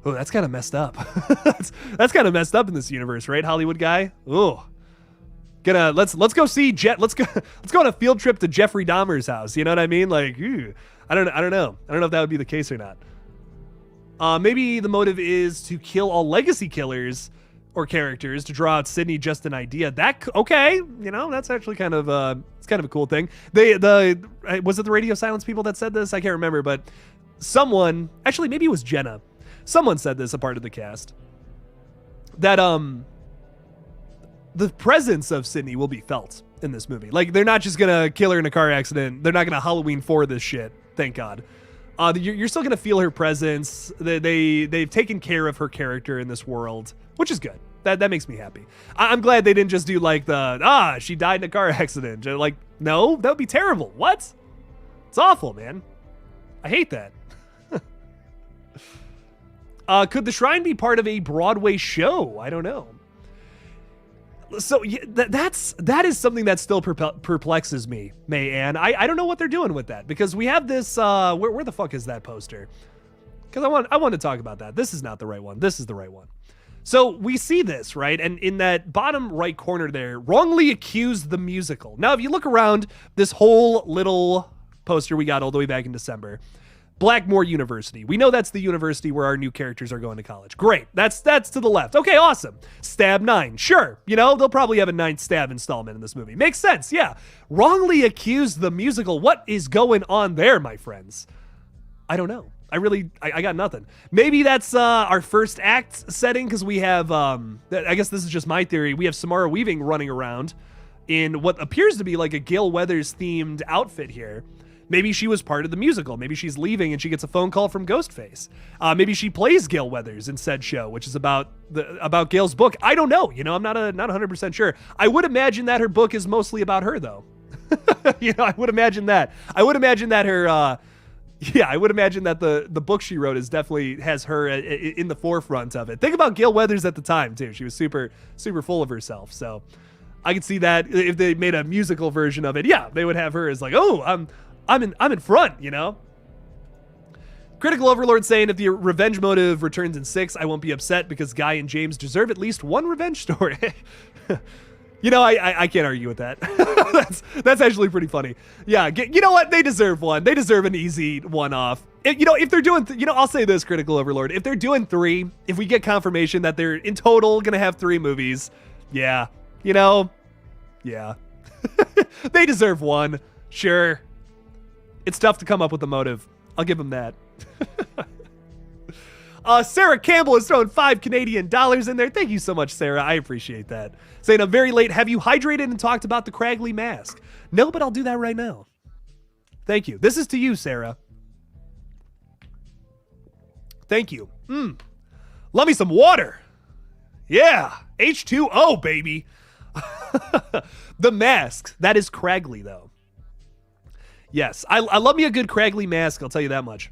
Oh, that's kind of messed up. that's kind of messed up in this universe, right, Hollywood Guy? Ooh. Let's go see let's go on a field trip to Jeffrey Dahmer's house. You know what I mean? Like, I don't know. I don't know if that would be the case or not. Maybe the motive is to kill all legacy killers or characters to draw out Sydney. Just an idea. Okay, you know, that's actually kind of it's kind of a cool thing. Was it the Radio Silence people that said this? I can't remember, but someone, actually maybe it was Jenna. Someone said this, a part of the cast, that the presence of Sydney will be felt in this movie. Like, they're not just gonna kill her in a car accident. They're not gonna Halloween 4 this shit. Thank God. You're still gonna feel her presence. They've taken care of her character in this world, which is good. That makes me happy. I'm glad they didn't just do like she died in a car accident. Like, no, that would be terrible. What? It's awful, man. I hate that. Could the shrine be part of a Broadway show? I don't know. So yeah, that is something that still perplexes me, May-Ann. I don't know what they're doing with that, because we have this. Where the fuck is that poster? Because I want to talk about that. This is not the right one. This is the right one. So we see this, right? And in that bottom right corner there, wrongly accused the musical. Now, if you look around this whole little poster we got all the way back in December, Blackmore University. We know that's the university where our new characters are going to college. Great. That's to the left. Okay, awesome. Stab 9. Sure. You know, they'll probably have a 9th Stab installment in this movie. Makes sense. Yeah. Wrongly accused the musical. What is going on there, my friends? I don't know. I got nothing. Maybe that's our first act setting, because we have, I guess this is just my theory. We have Samara Weaving running around in what appears to be like a Gale Weathers themed outfit here. Maybe she was part of the musical. Maybe she's leaving and she gets a phone call from Ghostface. Maybe she plays Gale Weathers in said show, which is about Gale's book. I don't know. You know, I'm not 100% sure. I would imagine that her book is mostly about her, though. You know, I would imagine that. I would imagine that her, I would imagine that the book she wrote definitely has her in the forefront of it. Think about Gale Weathers at the time too. She was super, super full of herself. So I could see that if they made a musical version of it, yeah, they would have her as like, oh, I'm in front, you know. Critical Overlord saying, if the revenge motive returns in 6, I won't be upset because Guy and James deserve at least one revenge story. You know, I can't argue with that. That's actually pretty funny. Yeah, you know what? They deserve one. They deserve an easy one-off. If they're doing, I'll say this, Critical Overlord. If they're doing 3, if we get confirmation that they're in total gonna have 3 movies, yeah, yeah. They deserve one, sure. It's tough to come up with a motive. I'll give them that. Sarah Campbell is throwing $5 Canadian in there. Thank you so much, Sarah. I appreciate that. Saying, I'm very late. Have you hydrated and talked about the Cragley mask? No, but I'll do that right now. Thank you. This is to you, Sarah. Thank you. Love me some water. Yeah. H2O, baby. The mask. That is Cragley, though. Yes. I love me a good Cragley mask. I'll tell you that much.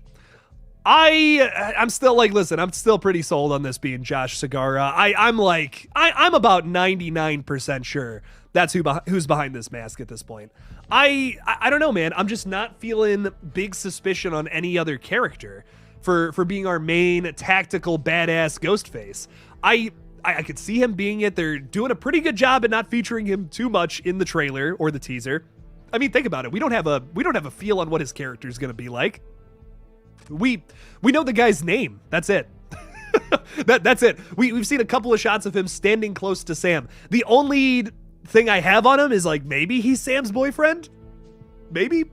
I'm still listen, I'm still pretty sold on this being Josh Segarra. I'm about 99% sure that's who's behind this mask at this point. I don't know, man. I'm just not feeling big suspicion on any other character for being our main tactical badass Ghostface. I could see him being it. They're doing a pretty good job at not featuring him too much in the trailer or the teaser. I mean, think about it. We don't have a feel on what his character is going to be like. We know the guy's name. That's it. That's it. We've seen a couple of shots of him standing close to Sam. The only thing I have on him is maybe he's Sam's boyfriend. Maybe.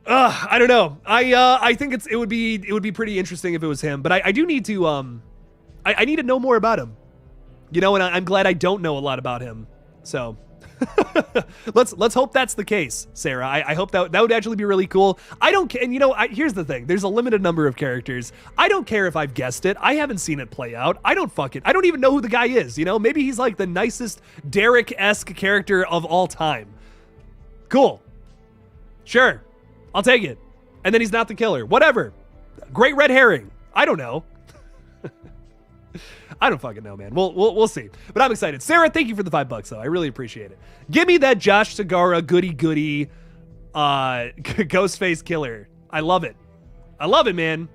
I don't know. I think it would be pretty interesting if it was him. But I do need to I need to know more about him. And I'm glad I don't know a lot about him. So. let's hope that's the case, Sarah. I hope that would actually be really cool. I don't care. And here's the thing. There's a limited number of characters. I don't care if I've guessed it. I haven't seen it play out. I don't even know who the guy is. Maybe he's the nicest Derek-esque character of all time. Cool. Sure. I'll take it. And then he's not the killer. Whatever. Great red herring. I don't know. I don't fucking know, man. We'll see. But I'm excited. Sarah, thank you for the $5, though. I really appreciate it. Give me that Josh Segarra goody Ghostface killer. I love it. I love it, man.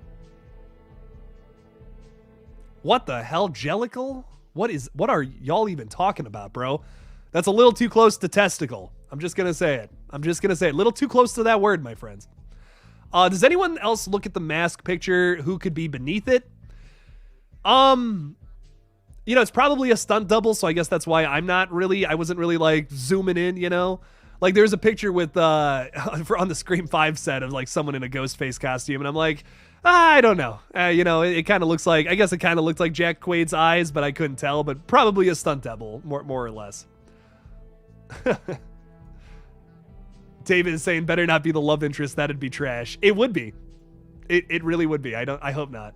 What the hell, Jellicle? What are y'all even talking about, bro? That's a little too close to testicle. I'm just gonna say it. A little too close to that word, my friends. Does anyone else look at the mask picture who could be beneath it? It's probably a stunt double, so I guess that's why I wasn't really zooming in, there's a picture with on the Scream 5 set of someone in a Ghostface costume, and I'm like, I don't know. It kind of looks like, I guess it kind of looked like Jack Quaid's eyes, but I couldn't tell, but probably a stunt double, more or less. David is saying, better not be the love interest, that'd be trash. It would be. It really would be. I hope not.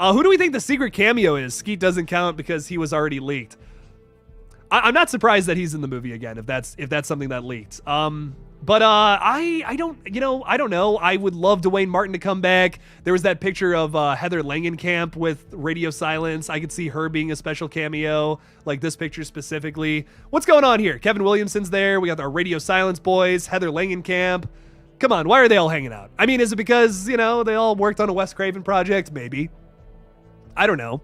Who do we think the secret cameo is? Skeet doesn't count because he was already leaked. I'm not surprised that he's in the movie again, if that's something that leaked. But I don't know. I would love Dwayne Martin to come back. There was that picture of Heather Langenkamp with Radio Silence. I could see her being a special cameo, like this picture specifically. What's going on here? Kevin Williamson's there. We got our Radio Silence boys, Heather Langenkamp. Come on, why are they all hanging out? I mean, is it because, they all worked on a Wes Craven project? Maybe. I don't know.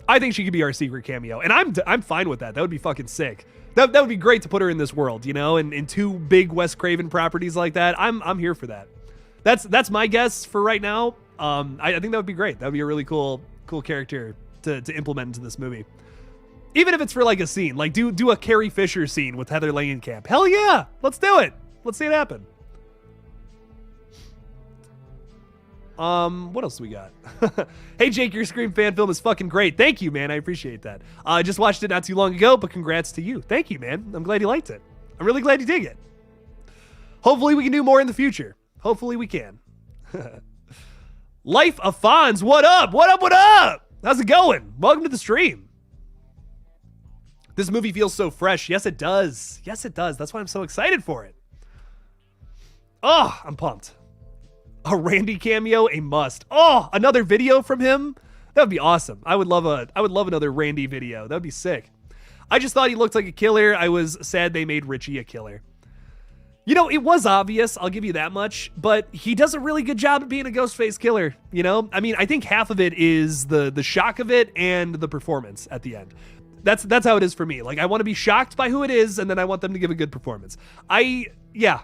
I think she could be our secret cameo, and I'm fine with that. That would be fucking sick. That would be great to put her in this world, and in 2 big Wes Craven properties like that. I'm here for that. That's my guess for right now. I think that would be great. That would be a really cool character to implement into this movie. Even if it's for a scene, do a Carrie Fisher scene with Heather Langenkamp. Hell yeah, let's do it. Let's see it happen. What else we got? Hey, Jake, your Scream fan film is fucking great. Thank you, man. I appreciate that. I just watched it not too long ago, but congrats to you. Thank you, man. I'm glad you liked it. I'm really glad you dig it. Hopefully we can do more in the future. Hopefully we can. Life of Fonz, what up? What up? What up? How's it going? Welcome to the stream. This movie feels so fresh. Yes, it does. Yes, it does. That's why I'm so excited for it. Oh, I'm pumped. A Randy cameo, a must. Oh, another video from him? That would be awesome. I would love another Randy video. That would be sick. I just thought he looked like a killer. I was sad they made Richie a killer. You know, it was obvious, I'll give you that much, but he does a really good job at being a Ghostface killer, you know? I mean, I think half of it is the shock of it and the performance at the end. That's how it is for me. Like, I want to be shocked by who it is, and then I want them to give a good performance. Yeah,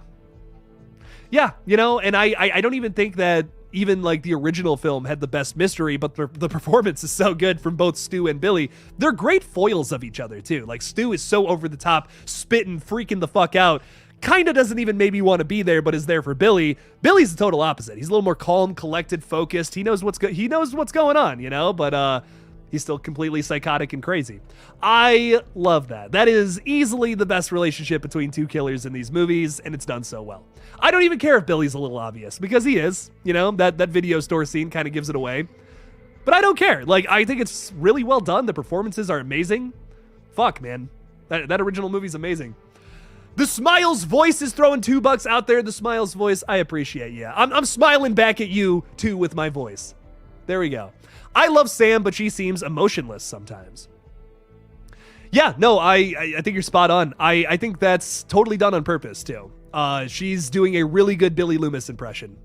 you know, and I don't even think that even like the original film had the best mystery, but the performance is so good from both Stu and Billy. They're great foils of each other too. Like, Stu is so over the top, spitting, freaking the fuck out. Kind of doesn't even maybe want to be there, but is there for Billy. Billy's the total opposite. He's a little more calm, collected, focused. He knows what's going on, you know, but he's still completely psychotic and crazy. I love that. That is easily the best relationship between two killers in these movies, and it's done so well. I don't even care if Billy's a little obvious, because he is, you know, that video store scene kind of gives it away. But I don't care. Like, I think it's really well done. The performances are amazing. Fuck, man. That original movie's amazing. The Smiles voice is throwing $2 out there. The Smiles voice, I appreciate you. I'm smiling back at you, too, with my voice. There we go. I love Sam, but she seems emotionless sometimes. Yeah, no, I think you're spot on. I think that's totally done on purpose, too. She's doing a really good Billy Loomis impression.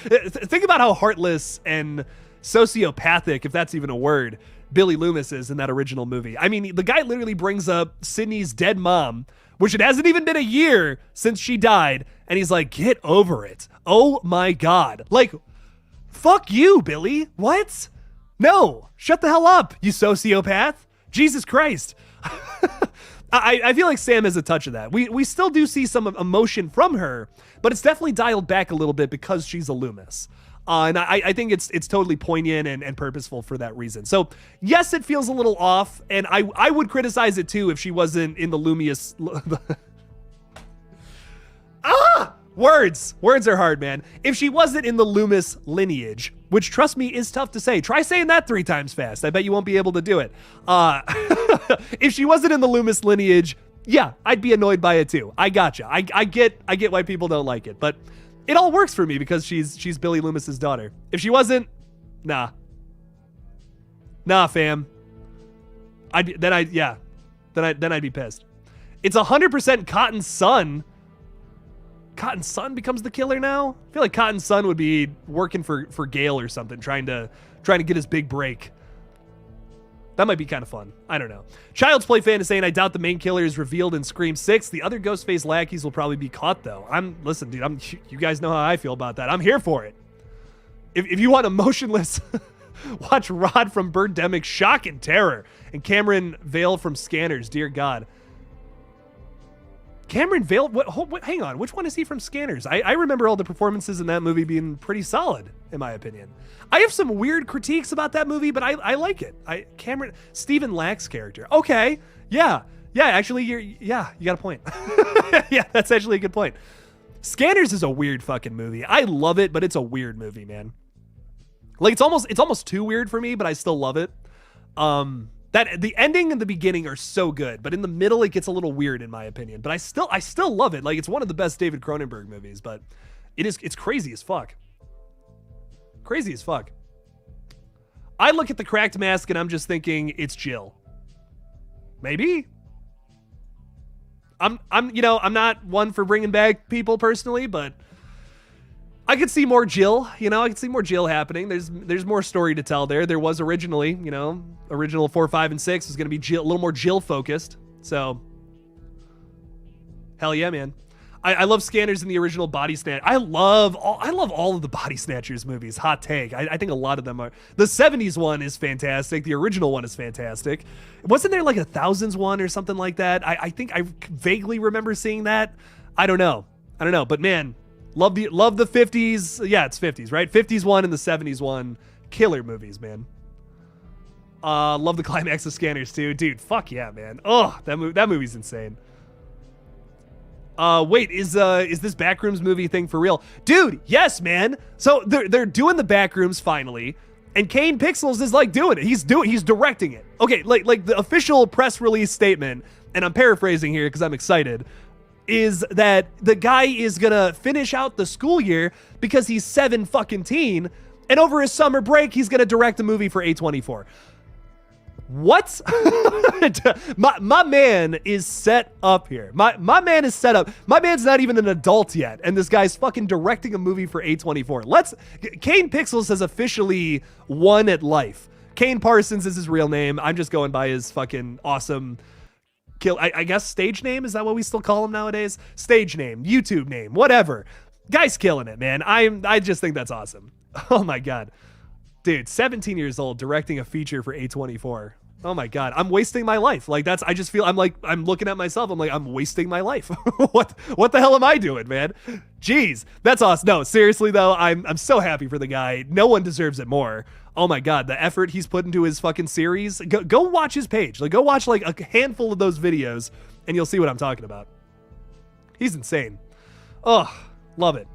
Think about how heartless and sociopathic, if that's even a word, Billy Loomis is in that original movie. I mean, the guy literally brings up Sydney's dead mom, which it hasn't even been a year since she died, and he's like, get over it. Oh my God. Like, fuck you, Billy. What? No, shut the hell up, you sociopath. Jesus Christ. I feel like Sam has a touch of that. We still do see some emotion from her, but it's definitely dialed back a little bit because she's a Loomis. And I think it's totally poignant and purposeful for that reason. So yes, it feels a little off, and I would criticize it too if she wasn't in the Loomis. Words are hard, man. If she wasn't in the Loomis lineage, which trust me is tough to say. Try saying that 3 times fast. I bet you won't be able to do it. If she wasn't in the Loomis lineage, yeah, I'd be annoyed by it too. I gotcha. I get why people don't like it, but it all works for me because she's Billy Loomis's daughter. If she wasn't, nah, fam. Then I'd be pissed. It's 100% Cotton Sun. Cotton Sun becomes the killer now. I feel like Cotton Sun would be working for Gale or something, trying to get his big break. That might be kind of fun. I don't know. Child's Play fan is saying, I doubt the main killer is revealed in Scream 6. The other Ghostface lackeys will probably be caught, though. Listen, dude, you guys know how I feel about that. I'm here for it. If you want emotionless, watch Rod from Birdemic Shock and Terror and Cameron Vale from Scanners. Dear God. Cameron Vale? What, hang on. Which one is he from Scanners? I remember all the performances in that movie being pretty solid, in my opinion. I have some weird critiques about that movie, but I like it. Stephen Lack's character. Okay. Yeah. Actually, you got a point. Yeah, that's actually a good point. Scanners is a weird fucking movie. I love it, but it's a weird movie, man. Like, it's almost too weird for me, but I still love it. That the ending and the beginning are so good, but in the middle it gets a little weird in my opinion. But I still love it. Like, it's one of the best David Cronenberg movies, but it's crazy as fuck. Crazy as fuck. I look at the cracked mask and I'm just thinking it's Jill. Maybe. I'm not one for bringing back people personally, but I could see more Jill, I could see more Jill happening. There's more story to tell there. There was originally, original 4, 5, and 6 was going to be Jill, a little more Jill focused. So, hell yeah, man. I love Scanners in the original Body Snatch. I love all of the Body Snatchers movies. Hot take. I think a lot of them are. The 70s one is fantastic. The original one is fantastic. Wasn't there like a Thousands one or something like that? I think I vaguely remember seeing that. I don't know. But man, love the 50s. Yeah, it's 50s, right? 50s one and the 70s one. Killer movies, man. Love the climax of Scanners too. Dude, fuck yeah, man. Oh, that movie's insane. Wait, is this Backrooms movie thing for real? Dude, yes, man. So they're doing the Backrooms finally, and Kane Pixels is like doing it. He's directing it. Okay, like the official press release statement, and I'm paraphrasing here because I'm excited, is that the guy is gonna finish out the school year because he's 7 fucking teen, and over his summer break he's gonna direct a movie for A24. What? my man is set up here. My man is set up. My man's not even an adult yet, and this guy's fucking directing a movie for A24. Kane Pixels has officially won at life. Kane Parsons is his real name. I'm just going by his fucking awesome I guess stage name. Is that what we still call him nowadays? Stage name, YouTube name, whatever. Guy's killing it, man. I just think that's awesome. Oh my God. Dude, 17 years old, directing a feature for A24. Oh my God, I'm wasting my life. Like I just feel, I'm looking at myself. I'm like, I'm wasting my life. What the hell am I doing, man? Jeez, that's awesome. No, seriously though, I'm so happy for the guy. No one deserves it more. Oh my God, the effort he's put into his fucking series. Go watch his page. Like go watch like a handful of those videos and you'll see what I'm talking about. He's insane. Oh, love it.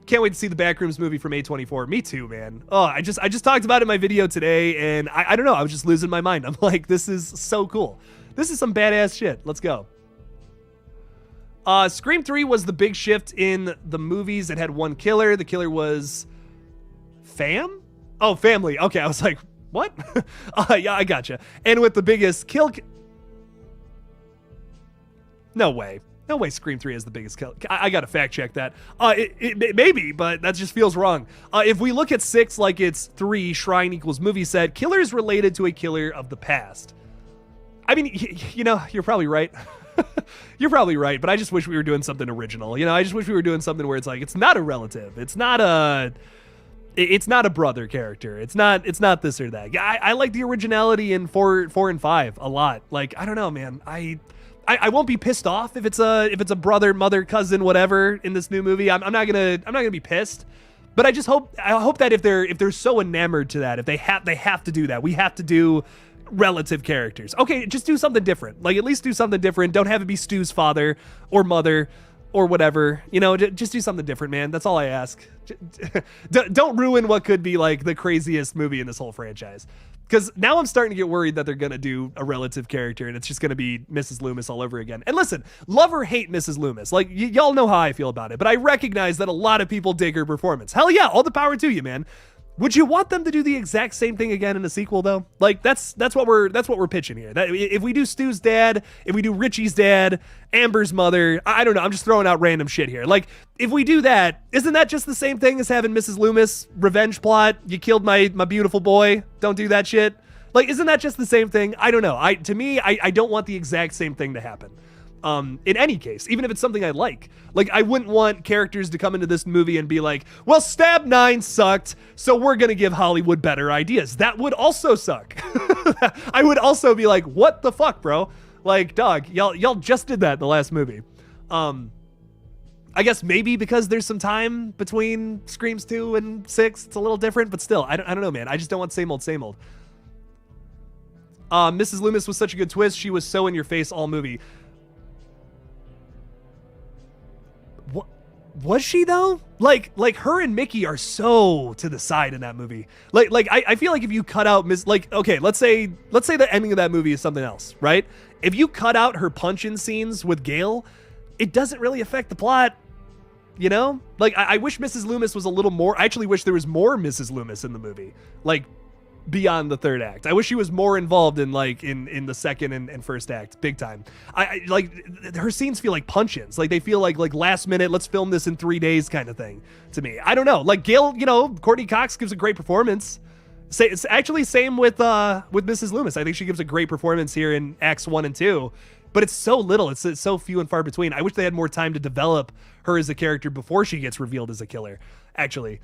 Can't wait to see the Backrooms movie from A24. Me too, man. Oh, I just talked about it in my video today, and I don't know. I was just losing my mind. I'm like, this is so cool. This is some badass shit. Let's go. Scream 3 was the big shift in the movies. It had one killer. The killer was fam? Oh, family. Okay, I was like, what? Yeah, I gotcha. And with the biggest kill... No way. No way Scream 3 is the biggest kill. I gotta fact check that. It maybe, but that just feels wrong. If we look at 6 like it's 3, shrine equals movie set, killer is related to a killer of the past. I mean, you know, you're probably right. You're probably right, but I just wish we were doing something original. You know, I just wish we were doing something where it's like, it's not a relative. It's not a brother character. It's not this or that. I like the originality in 4 and 5 a lot. Like, I don't know, man. I won't be pissed off if it's a brother, mother, cousin, whatever in this new movie. I'm not gonna be pissed, but I hope that if they're so enamored to that, if they have to do that, we have to do relative characters. Okay, just do something different. Like at least do something different. Don't have it be Stu's father or mother or whatever. You know, just do something different, man. That's all I ask. Don't ruin what could be like the craziest movie in this whole franchise. Because now I'm starting to get worried that they're going to do a relative character and it's just going to be Mrs. Loomis all over again. And listen, love or hate Mrs. Loomis. Like, y'all know how I feel about it, but I recognize that a lot of people dig her performance. Hell yeah, all the power to you, man. Would you want them to do the exact same thing again in a sequel, though? Like, that's what we're pitching here. That if we do Stu's dad, if we do Richie's dad, Amber's mother, I don't know, I'm just throwing out random shit here. Like, if we do that, isn't that just the same thing as having Mrs. Loomis revenge plot? You killed my beautiful boy. Don't do that shit. Like, isn't that just the same thing? I don't know. To me, I don't want the exact same thing to happen. In any case, even if it's something I like. Like, I wouldn't want characters to come into this movie and be like, well, Stab 9 sucked, so we're gonna give Hollywood better ideas. That would also suck. I would also be like, what the fuck, bro? Like, dog, y'all just did that in the last movie. I guess maybe because there's some time between Screams 2 and 6, it's a little different, but still, I don't know, man. I just don't want same old, same old. Mrs. Loomis was such a good twist. She was so in your face all movie. What was she though? Like her and Mickey are so to the side in that movie. Like I feel like if you cut out okay, let's say the ending of that movie is something else, right? If you cut out her punch-in scenes with Gale, it doesn't really affect the plot. You know? Like I wish Mrs. Loomis was a little more. I actually wish there was more Mrs. Loomis in the movie. Like beyond the third act. I wish she was more involved in the second and first act, big time. I like her scenes feel like punch-ins. Like they feel like last minute, let's film this in 3 days kind of thing to me. I don't know. Like Gail, you know, Courtney Cox gives a great performance. It's actually same with Mrs. Loomis. I think she gives a great performance here in acts 1 and 2. But it's so little. It's so few and far between. I wish they had more time to develop her as a character before she gets revealed as a killer. Actually,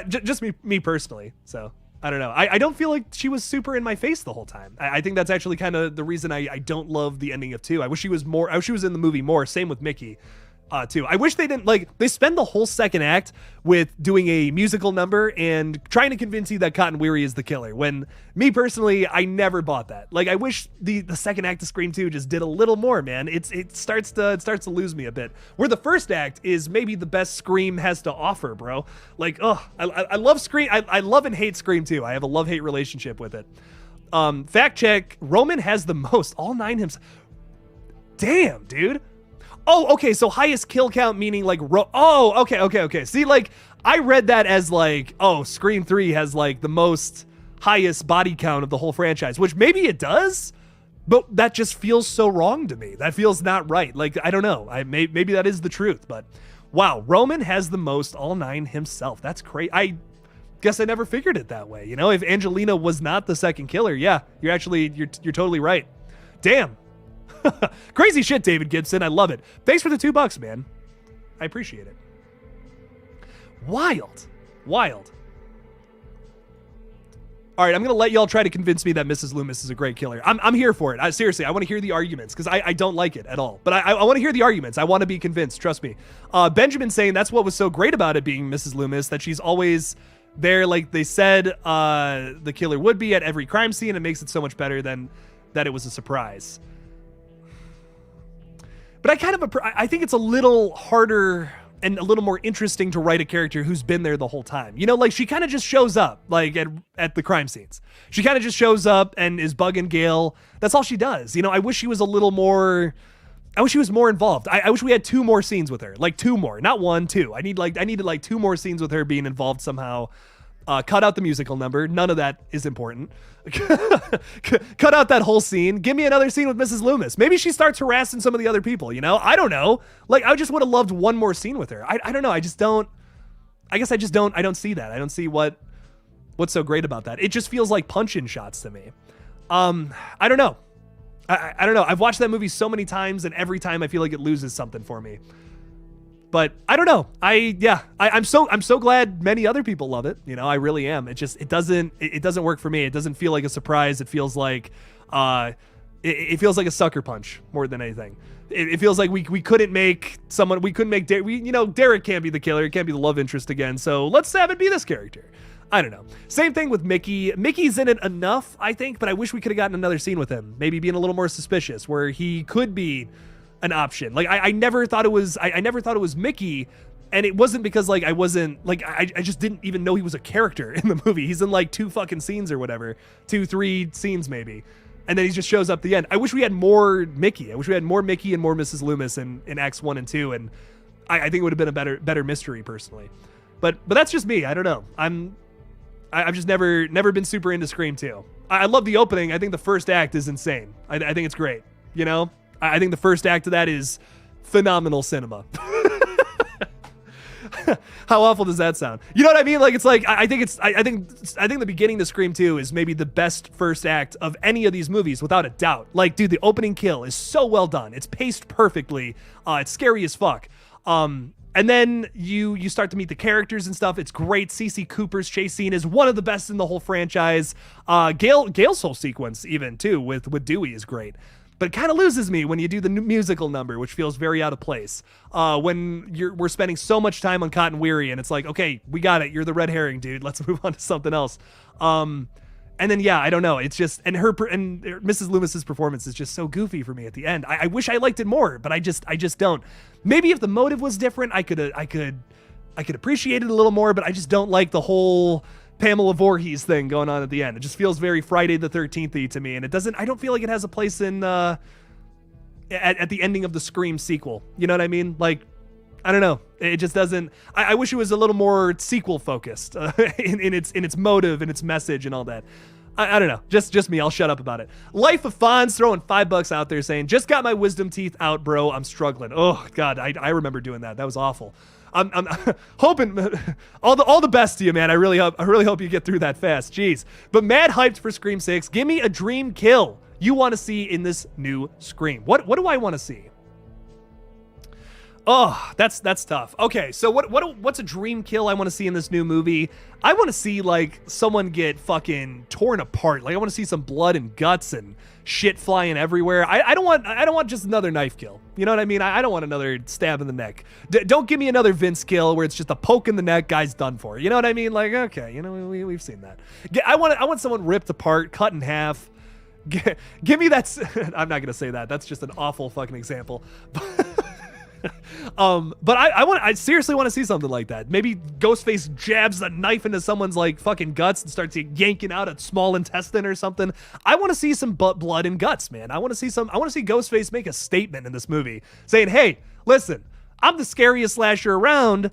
just me personally. So I don't know. I don't feel like she was super in my face the whole time. I think that's actually kind of the reason I don't love the ending of 2. I wish she was more. I wish she was in the movie more. Same with Mickey. Too. I wish they didn't they spend the whole second act with doing a musical number and trying to convince you that Cotton Weary is the killer. When me personally, I never bought that. Like I wish the second act of Scream 2 just did a little more, man. It starts to lose me a bit. Where the first act is maybe the best Scream has to offer, bro. Like, I love Scream. I love and hate Scream 2. I have a love-hate relationship with it. Fact check, Roman has the most, all 9 himself. Damn, dude. Oh, okay, so highest kill count meaning like, okay. See, like, I read that as like, oh, Scream 3 has like the most highest body count of the whole franchise, which maybe it does, but that just feels so wrong to me. That feels not right. Like, I don't know. Maybe that is the truth, but wow, Roman has the most, all 9 himself. That's crazy. I guess I never figured it that way. You know, if Angelina was not the second killer, yeah, you're totally right. Damn. Crazy shit, David Gibson. I love it. Thanks for the $2, man. I appreciate it. Wild. All right, I'm going to let y'all try to convince me that Mrs. Loomis is a great killer. I'm here for it. Seriously, I want to hear the arguments because I don't like it at all. But I want to hear the arguments. I want to be convinced. Trust me. Benjamin saying that's what was so great about it being Mrs. Loomis, that she's always there like they said the killer would be at every crime scene. It makes it so much better than that it was a surprise. But I think it's a little harder and a little more interesting to write a character who's been there the whole time. You know, like she kind of just shows up like at the crime scenes. She kind of just shows up and is bugging Gale. That's all she does. You know, I wish she was more involved. I wish we had 2 more scenes with her, like 2 more, not 1, 2. I needed like 2 more scenes with her being involved somehow. Cut out the musical number. None of that is important. Cut out that whole scene. Give me another scene with Mrs. Loomis. Maybe she starts harassing some of the other people, you know? I don't know. Like, I just would have loved 1 more scene with her. I don't know. I don't see that. I don't see what's so great about that. It just feels like punch-in shots to me. I don't know. I don't know. I've watched that movie so many times, and every time I feel like it loses something for me. But I don't know. I'm so glad many other people love it. You know, I really am. It doesn't work for me. It doesn't feel like a surprise. It feels like it feels like a sucker punch more than anything. It feels like we couldn't make Derek can't be the killer. It can't be the love interest again. So let's have it be this character. I don't know. Same thing with Mickey. Mickey's in it enough, I think, but I wish we could have gotten another scene with him. Maybe being a little more suspicious, where he could be an option. Like I never thought it was Mickey, and it wasn't because like I just didn't even know he was a character in the movie. He's in like 2 fucking scenes or whatever, 2-3 scenes maybe, and then he just shows up at the end. I wish we had more Mickey. I wish we had more Mickey and more Mrs. Loomis in Acts 1 and 2, and I think it would have been a better mystery personally. But that's just me. I don't know. I've just never been super into Scream 2. I love the opening. I think the first act is insane. I think it's great. You know, I think the first act of that is phenomenal cinema. How awful does that sound? You know what I mean? Like, it's like, I think the beginning to Scream 2 is maybe the best first act of any of these movies, without a doubt. Like, dude, the opening kill is so well done. It's paced perfectly. It's scary as fuck. And then you start to meet the characters and stuff. It's great. CC Cooper's chase scene is one of the best in the whole franchise. Gale's whole sequence, even too, with Dewey, is great. But it kind of loses me when you do the musical number, which feels very out of place. When we're spending so much time on Cotton Weary, and it's like, okay, we got it. You're the red herring, dude. Let's move on to something else. And then, yeah, I don't know. It's just, and Mrs. Loomis's performance is just so goofy for me at the end. I wish I liked it more, but I just don't. Maybe if the motive was different, I could appreciate it a little more, but I just don't like the whole Pamela Voorhees thing going on at the end. It just feels very Friday the 13th-y to me, and I don't feel like it has a place in at the ending of the Scream sequel. You know what I mean? Like, I don't know. It just doesn't. I wish it was a little more sequel focused in its motive and its message and all that. I don't know. Just me. I'll shut up about it. Life of Fonz throwing $5 out there saying, "Just got my wisdom teeth out, bro. I'm struggling." Oh God, I remember doing that. That was awful. I'm hoping all the best to you, man. I really hope you get through that fast. Jeez. But mad hyped for Scream 6. Give me a dream kill you want to see in this new Scream. What do I want to see? Oh, that's tough. Okay, so what's a dream kill I want to see in this new movie? I want to see like someone get fucking torn apart. Like I want to see some blood and guts and shit flying everywhere. I don't want just another knife kill. You know what I mean? I don't want another stab in the neck. Don't give me another Vince kill where it's just a poke in the neck, guy's done for. You know what I mean? Like, okay, you know, we've seen that. I want someone ripped apart, cut in half. Give me that. I'm not gonna say that. That's just an awful fucking example. But I seriously want to see something like that. Maybe Ghostface jabs a knife into someone's like fucking guts and starts yanking out a small intestine or something. I want to see some blood and guts, man. I want to see Ghostface make a statement in this movie saying, "Hey, listen, I'm the scariest slasher around,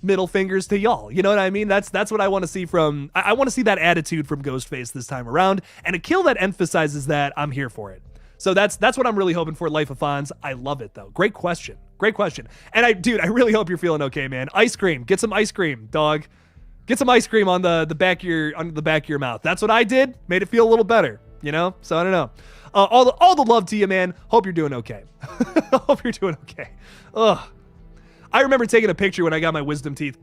middle fingers to y'all. You know what I mean? That's what I want to see from, I want to see that attitude from Ghostface this time around, and a kill that emphasizes that I'm here for it. So that's what I'm really hoping for. Life of Fonz. I love it though. Great question. And I really hope you're feeling okay, man. Ice cream. Get some ice cream, dog. Get some ice cream on the back of your mouth. That's what I did. Made it feel a little better, you know? So I don't know. All the love to you, man. Hope you're doing okay. Hope you're doing okay. Ugh. I remember taking a picture when I got my wisdom teeth,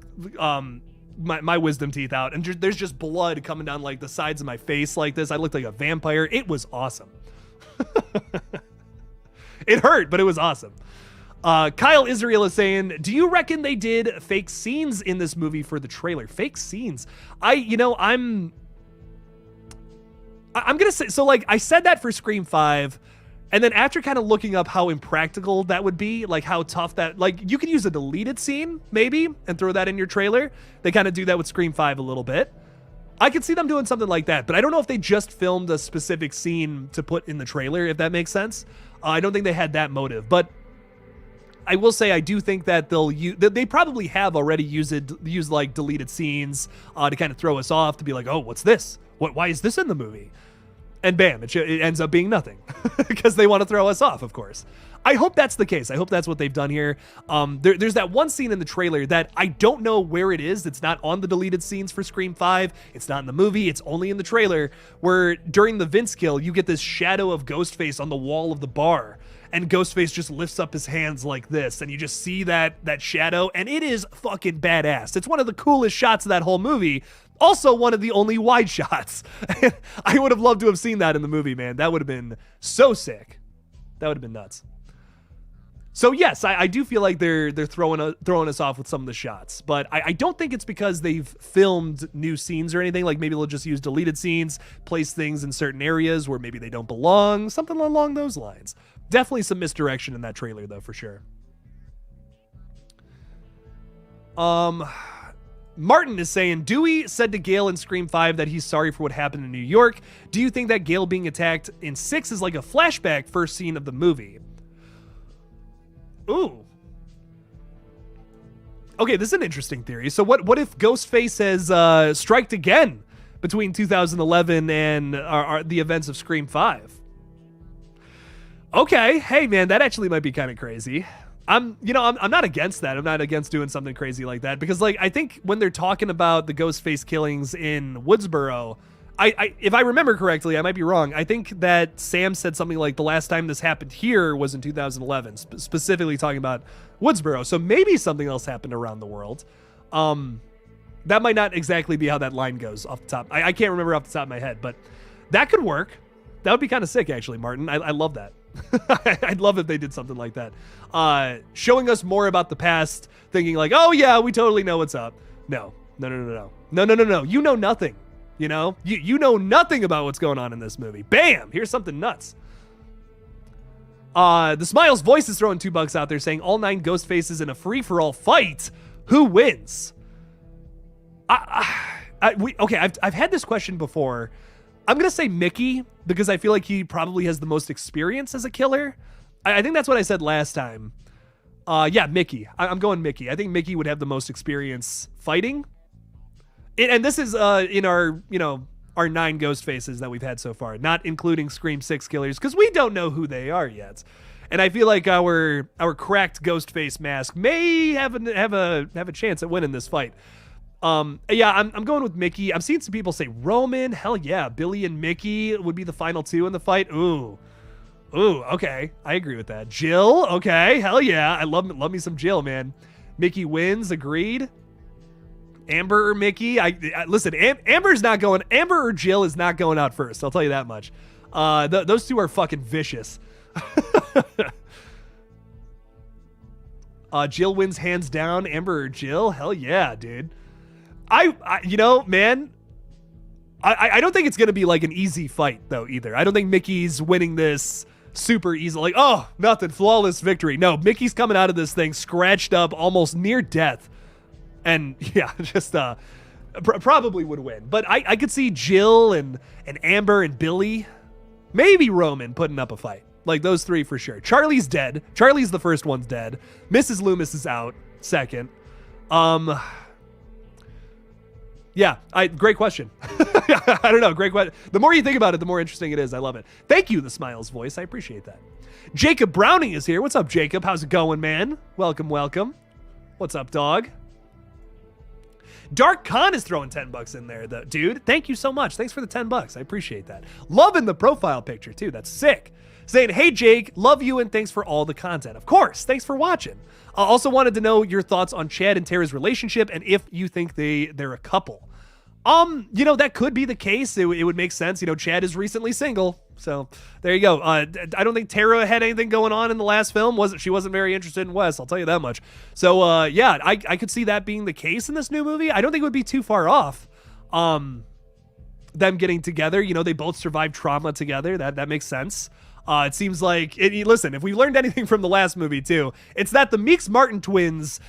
my wisdom teeth out, and there's just blood coming down like the sides of my face like this. I looked like a vampire. It was awesome. It hurt, but it was awesome. Kyle Israel is saying, do you reckon they did fake scenes in this movie for the trailer? Fake scenes? I'm gonna say, so like I said that for Scream 5, and then after kind of looking up how impractical that would be, like how tough that, like you could use a deleted scene maybe and throw that in your trailer. They kind of do that with Scream 5 a little bit. I could see them doing something like that, but I don't know if they just filmed a specific scene to put in the trailer, if that makes sense. I don't think they had that motive, but I will say I do think that they probably have already used like deleted scenes to kind of throw us off, to be like, oh, what's this? Why is this in the movie? And bam, it ends up being nothing because they want to throw us off, of course. I hope that's the case. I hope that's what they've done here. There's that one scene in the trailer that I don't know where it is. It's not on the deleted scenes for Scream 5. It's not in the movie. It's only in the trailer, where during the Vince kill, you get this shadow of Ghostface on the wall of the bar. And Ghostface just lifts up his hands like this, and you just see that shadow, and it is fucking badass. It's one of the coolest shots of that whole movie. Also one of the only wide shots. I would have loved to have seen that in the movie, man. That would have been so sick. That would have been nuts. So yes, I do feel like they're throwing us off with some of the shots, but I don't think it's because they've filmed new scenes or anything. Like maybe they'll just use deleted scenes, place things in certain areas where maybe they don't belong, something along those lines. Definitely some misdirection in that trailer though, for sure. Martin is saying, Dewey said to Gale in Scream 5 that he's sorry for what happened in New York. Do you think that Gale being attacked in 6 is like a flashback first scene of the movie? Ooh. Okay, this is an interesting theory. So what if Ghostface has striked again between 2011 and the events of Scream 5? Okay, hey man, that actually might be kind of crazy. I'm not against that. I'm not against doing something crazy like that, because like I think when they're talking about the Ghostface killings in Woodsboro, if I remember correctly, I might be wrong. I think that Sam said something like the last time this happened here was in 2011, specifically talking about Woodsboro. So maybe something else happened around the world. That might not exactly be how that line goes off the top. I can't remember off the top of my head, but that could work. That would be kind of sick, actually, Martin. I love that. I'd love if they did something like that. Showing us more about the past, thinking like, oh yeah, we totally know what's up. No. You know nothing. You know, you know nothing about what's going on in this movie. Bam! Here's something nuts. The Smiles voice is throwing $2 out there saying all 9 ghost faces in a free-for-all fight. Who wins? Okay, I've had this question before. I'm going to say Mickey because I feel like he probably has the most experience as a killer. I think that's what I said last time. Yeah, Mickey. I'm going Mickey. I think Mickey would have the most experience fighting. And this is in our 9 ghost faces that we've had so far, not including Scream 6 killers, because we don't know who they are yet. And I feel like our cracked ghost face mask may have a chance at winning this fight. Yeah, I'm going with Mickey. I'm seeing some people say Roman. Hell yeah, Billy and Mickey would be the final 2 in the fight. Ooh, okay, I agree with that. Jill, okay, hell yeah, I love me some Jill, man. Mickey wins, agreed. Amber or Mickey? Listen, Amber or Jill is not going out first. I'll tell you that much. Those 2 are fucking vicious. Jill wins hands down. Amber or Jill? Hell yeah, dude. Man, I don't think it's going to be like an easy fight though either. I don't think Mickey's winning this super easy. Like, oh, nothing, flawless victory. No, Mickey's coming out of this thing scratched up, almost near death. And yeah, just probably would win. But I could see Jill and Amber and Billy, maybe Roman putting up a fight. Like those 3 for sure. Charlie's dead. Charlie's the first one's dead. Mrs. Loomis is out second. Yeah, great question. I don't know, great question. The more you think about it, the more interesting it is. I love it. Thank you, the Smiles voice. I appreciate that. Jacob Browning is here. What's up, Jacob? How's it going, man? Welcome, welcome. What's up, dog? Dark Khan is throwing $10 in there, though. Dude, thank you so much. Thanks for the $10. I appreciate that. Loving the profile picture, too. That's sick. Saying, hey, Jake, love you and thanks for all the content. Of course, thanks for watching. I also wanted to know your thoughts on Chad and Tara's relationship and if you think they're a couple. That could be the case. It would make sense. Chad is recently single. So there you go. I don't think Tara had anything going on in the last film. She wasn't very interested in Wes. I'll tell you that much. So, I could see that being the case in this new movie. I don't think it would be too far off. Them getting together, they both survived trauma together. That makes sense. It seems like, listen, if we learned anything from the last movie too, it's that the Meeks Martin twins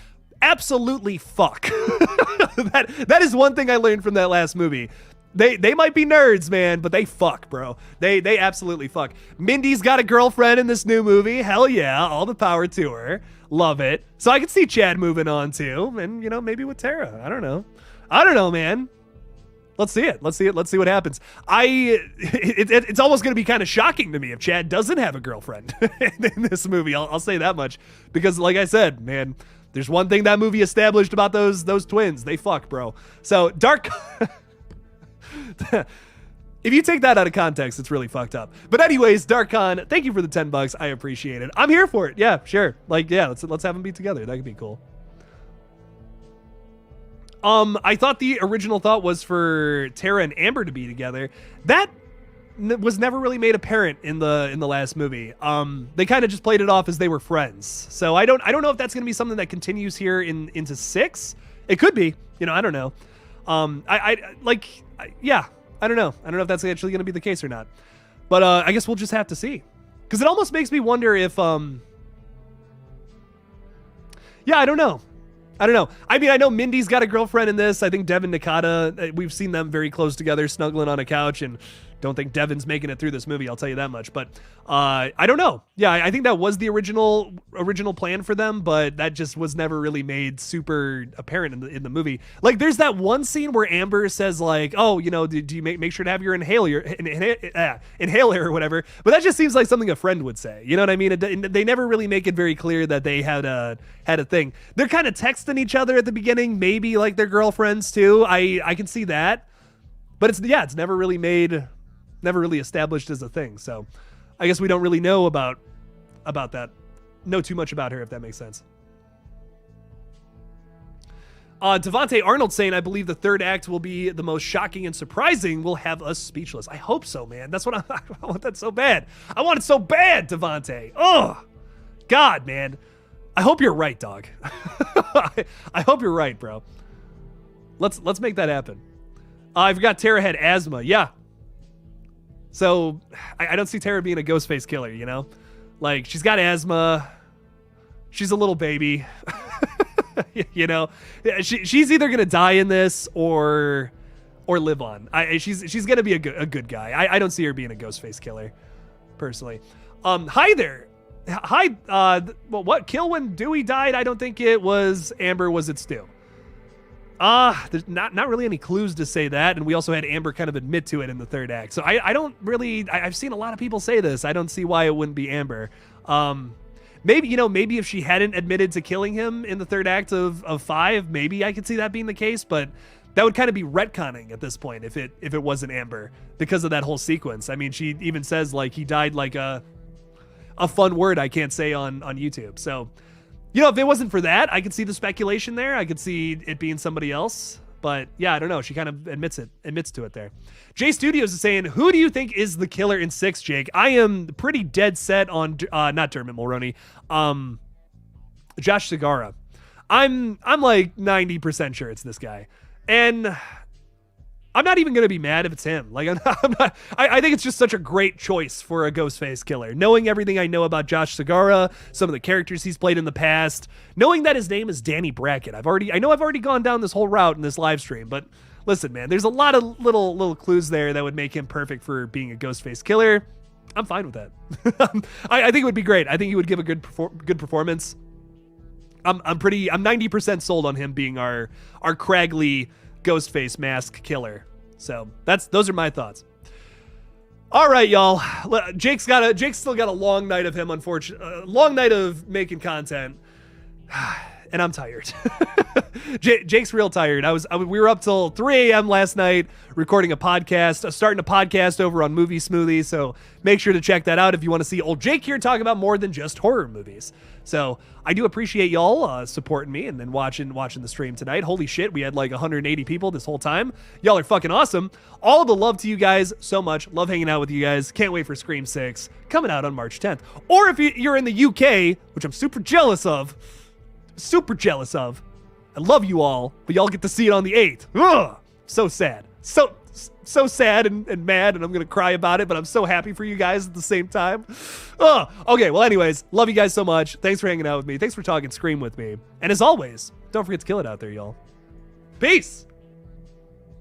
absolutely fuck. That is one thing I learned from that last movie. They might be nerds, man, but they fuck, bro. They absolutely fuck. Mindy's got a girlfriend in this new movie. Hell yeah, all the power to her. Love it. So I could see Chad moving on too, and maybe with Tara. I don't know, man. Let's see it. Let's see what happens. It's almost going to be kind of shocking to me if Chad doesn't have a girlfriend in this movie. I'll say that much, because like I said, man, there's one thing that movie established about those twins. They fuck, bro. So Dark. If you take that out of context, it's really fucked up. But anyways, Dark Khan, thank you for the $10. I appreciate it. I'm here for it. Yeah, sure. Let's have them be together. That could be cool. I thought the original thought was for Tara and Amber to be together. That was never really made apparent in the last movie. They kind of just played it off as they were friends. So I don't know if that's going to be something that continues here into 6. It could be. I don't know. I don't know. I don't know if that's actually going to be the case or not. But I guess we'll just have to see. Because it almost makes me wonder if I don't know. I mean, I know Mindy's got a girlfriend in this. I think Devin Nakata, we've seen them very close together, snuggling on a couch, and don't think Devin's making it through this movie, I'll tell you that much. But I don't know. Yeah, I think that was the original plan for them, but that just was never really made super apparent in the movie. Like, there's that one scene where Amber says, like, oh, do you make sure to have your inhaler or whatever? But that just seems like something a friend would say. You know what I mean? They never really make it very clear that they had a thing. They're kind of texting each other at the beginning, maybe like their girlfriends too. I can see that, but it's never really established as a thing. So I guess we don't really know about know too much about her, if that makes sense. Devontae Arnold saying, I believe the third act will be the most shocking and surprising, will have us speechless. I hope so, man. That's what I want that so bad. I want it so bad, Devontae. Oh, God, man. I hope you're right, dog. I hope you're right, bro. Let's make that happen. I forgot Tara had asthma. Yeah. So I don't see Tara being a Ghostface killer, Like, she's got asthma. She's a little baby. She's either going to die in this or live on. She's going to be a good guy. I don't see her being a Ghostface killer, personally. Hi there. Hi, what? Kill when Dewey died? I don't think it was Amber. Was it Stu? There's not really any clues to say that, and we also had Amber kind of admit to it in the third act. So I don't really. I've seen a lot of people say this. I don't see why it wouldn't be Amber. Maybe if she hadn't admitted to killing him in the third act of 5, maybe I could see that being the case. But that would kind of be retconning at this point if it wasn't Amber, because of that whole sequence. I mean, she even says like he died like a fun word I can't say on YouTube. So, if it wasn't for that, I could see the speculation there. I could see it being somebody else. But yeah, I don't know. She kind of admits to it there. Jay Studios is saying, who do you think is the killer in 6, Jake? I am pretty dead set on not Dermot Mulroney, Josh Segarra. I'm like 90% sure it's this guy. And I'm not even going to be mad if it's him. Like, I think it's just such a great choice for a Ghostface killer. Knowing everything I know about Josh Segarra, some of the characters he's played in the past, knowing that his name is Danny Brackett. I've already gone down this whole route in this live stream, but listen, man, there's a lot of little clues there that would make him perfect for being a Ghostface killer. I'm fine with that. I think it would be great. I think he would give a good performance. I'm 90% sold on him being our craggly Ghostface mask killer. So those are my thoughts. All right, y'all. Jake's still got a long night of him, unfortunately. Long night of making content. And I'm tired. Jake's real tired. We were up till 3 a.m. last night recording a podcast, starting a podcast over on Movie Smoothie. So make sure to check that out if you want to see old Jake here talk about more than just horror movies. So I do appreciate y'all supporting me and then watching the stream tonight. Holy shit, we had like 180 people this whole time. Y'all are fucking awesome. All the love to you guys so much. Love hanging out with you guys. Can't wait for Scream 6 coming out on March 10th. Or if you're in the UK, which I'm super jealous of. I love you all, but y'all get to see it on the 8th. Ugh, so sad. So sad and mad, and I'm going to cry about it, but I'm so happy for you guys at the same time. Ugh. Okay, well, anyways, love you guys so much. Thanks for hanging out with me. Thanks for talking Scream with me. And as always, don't forget to kill it out there, y'all. Peace!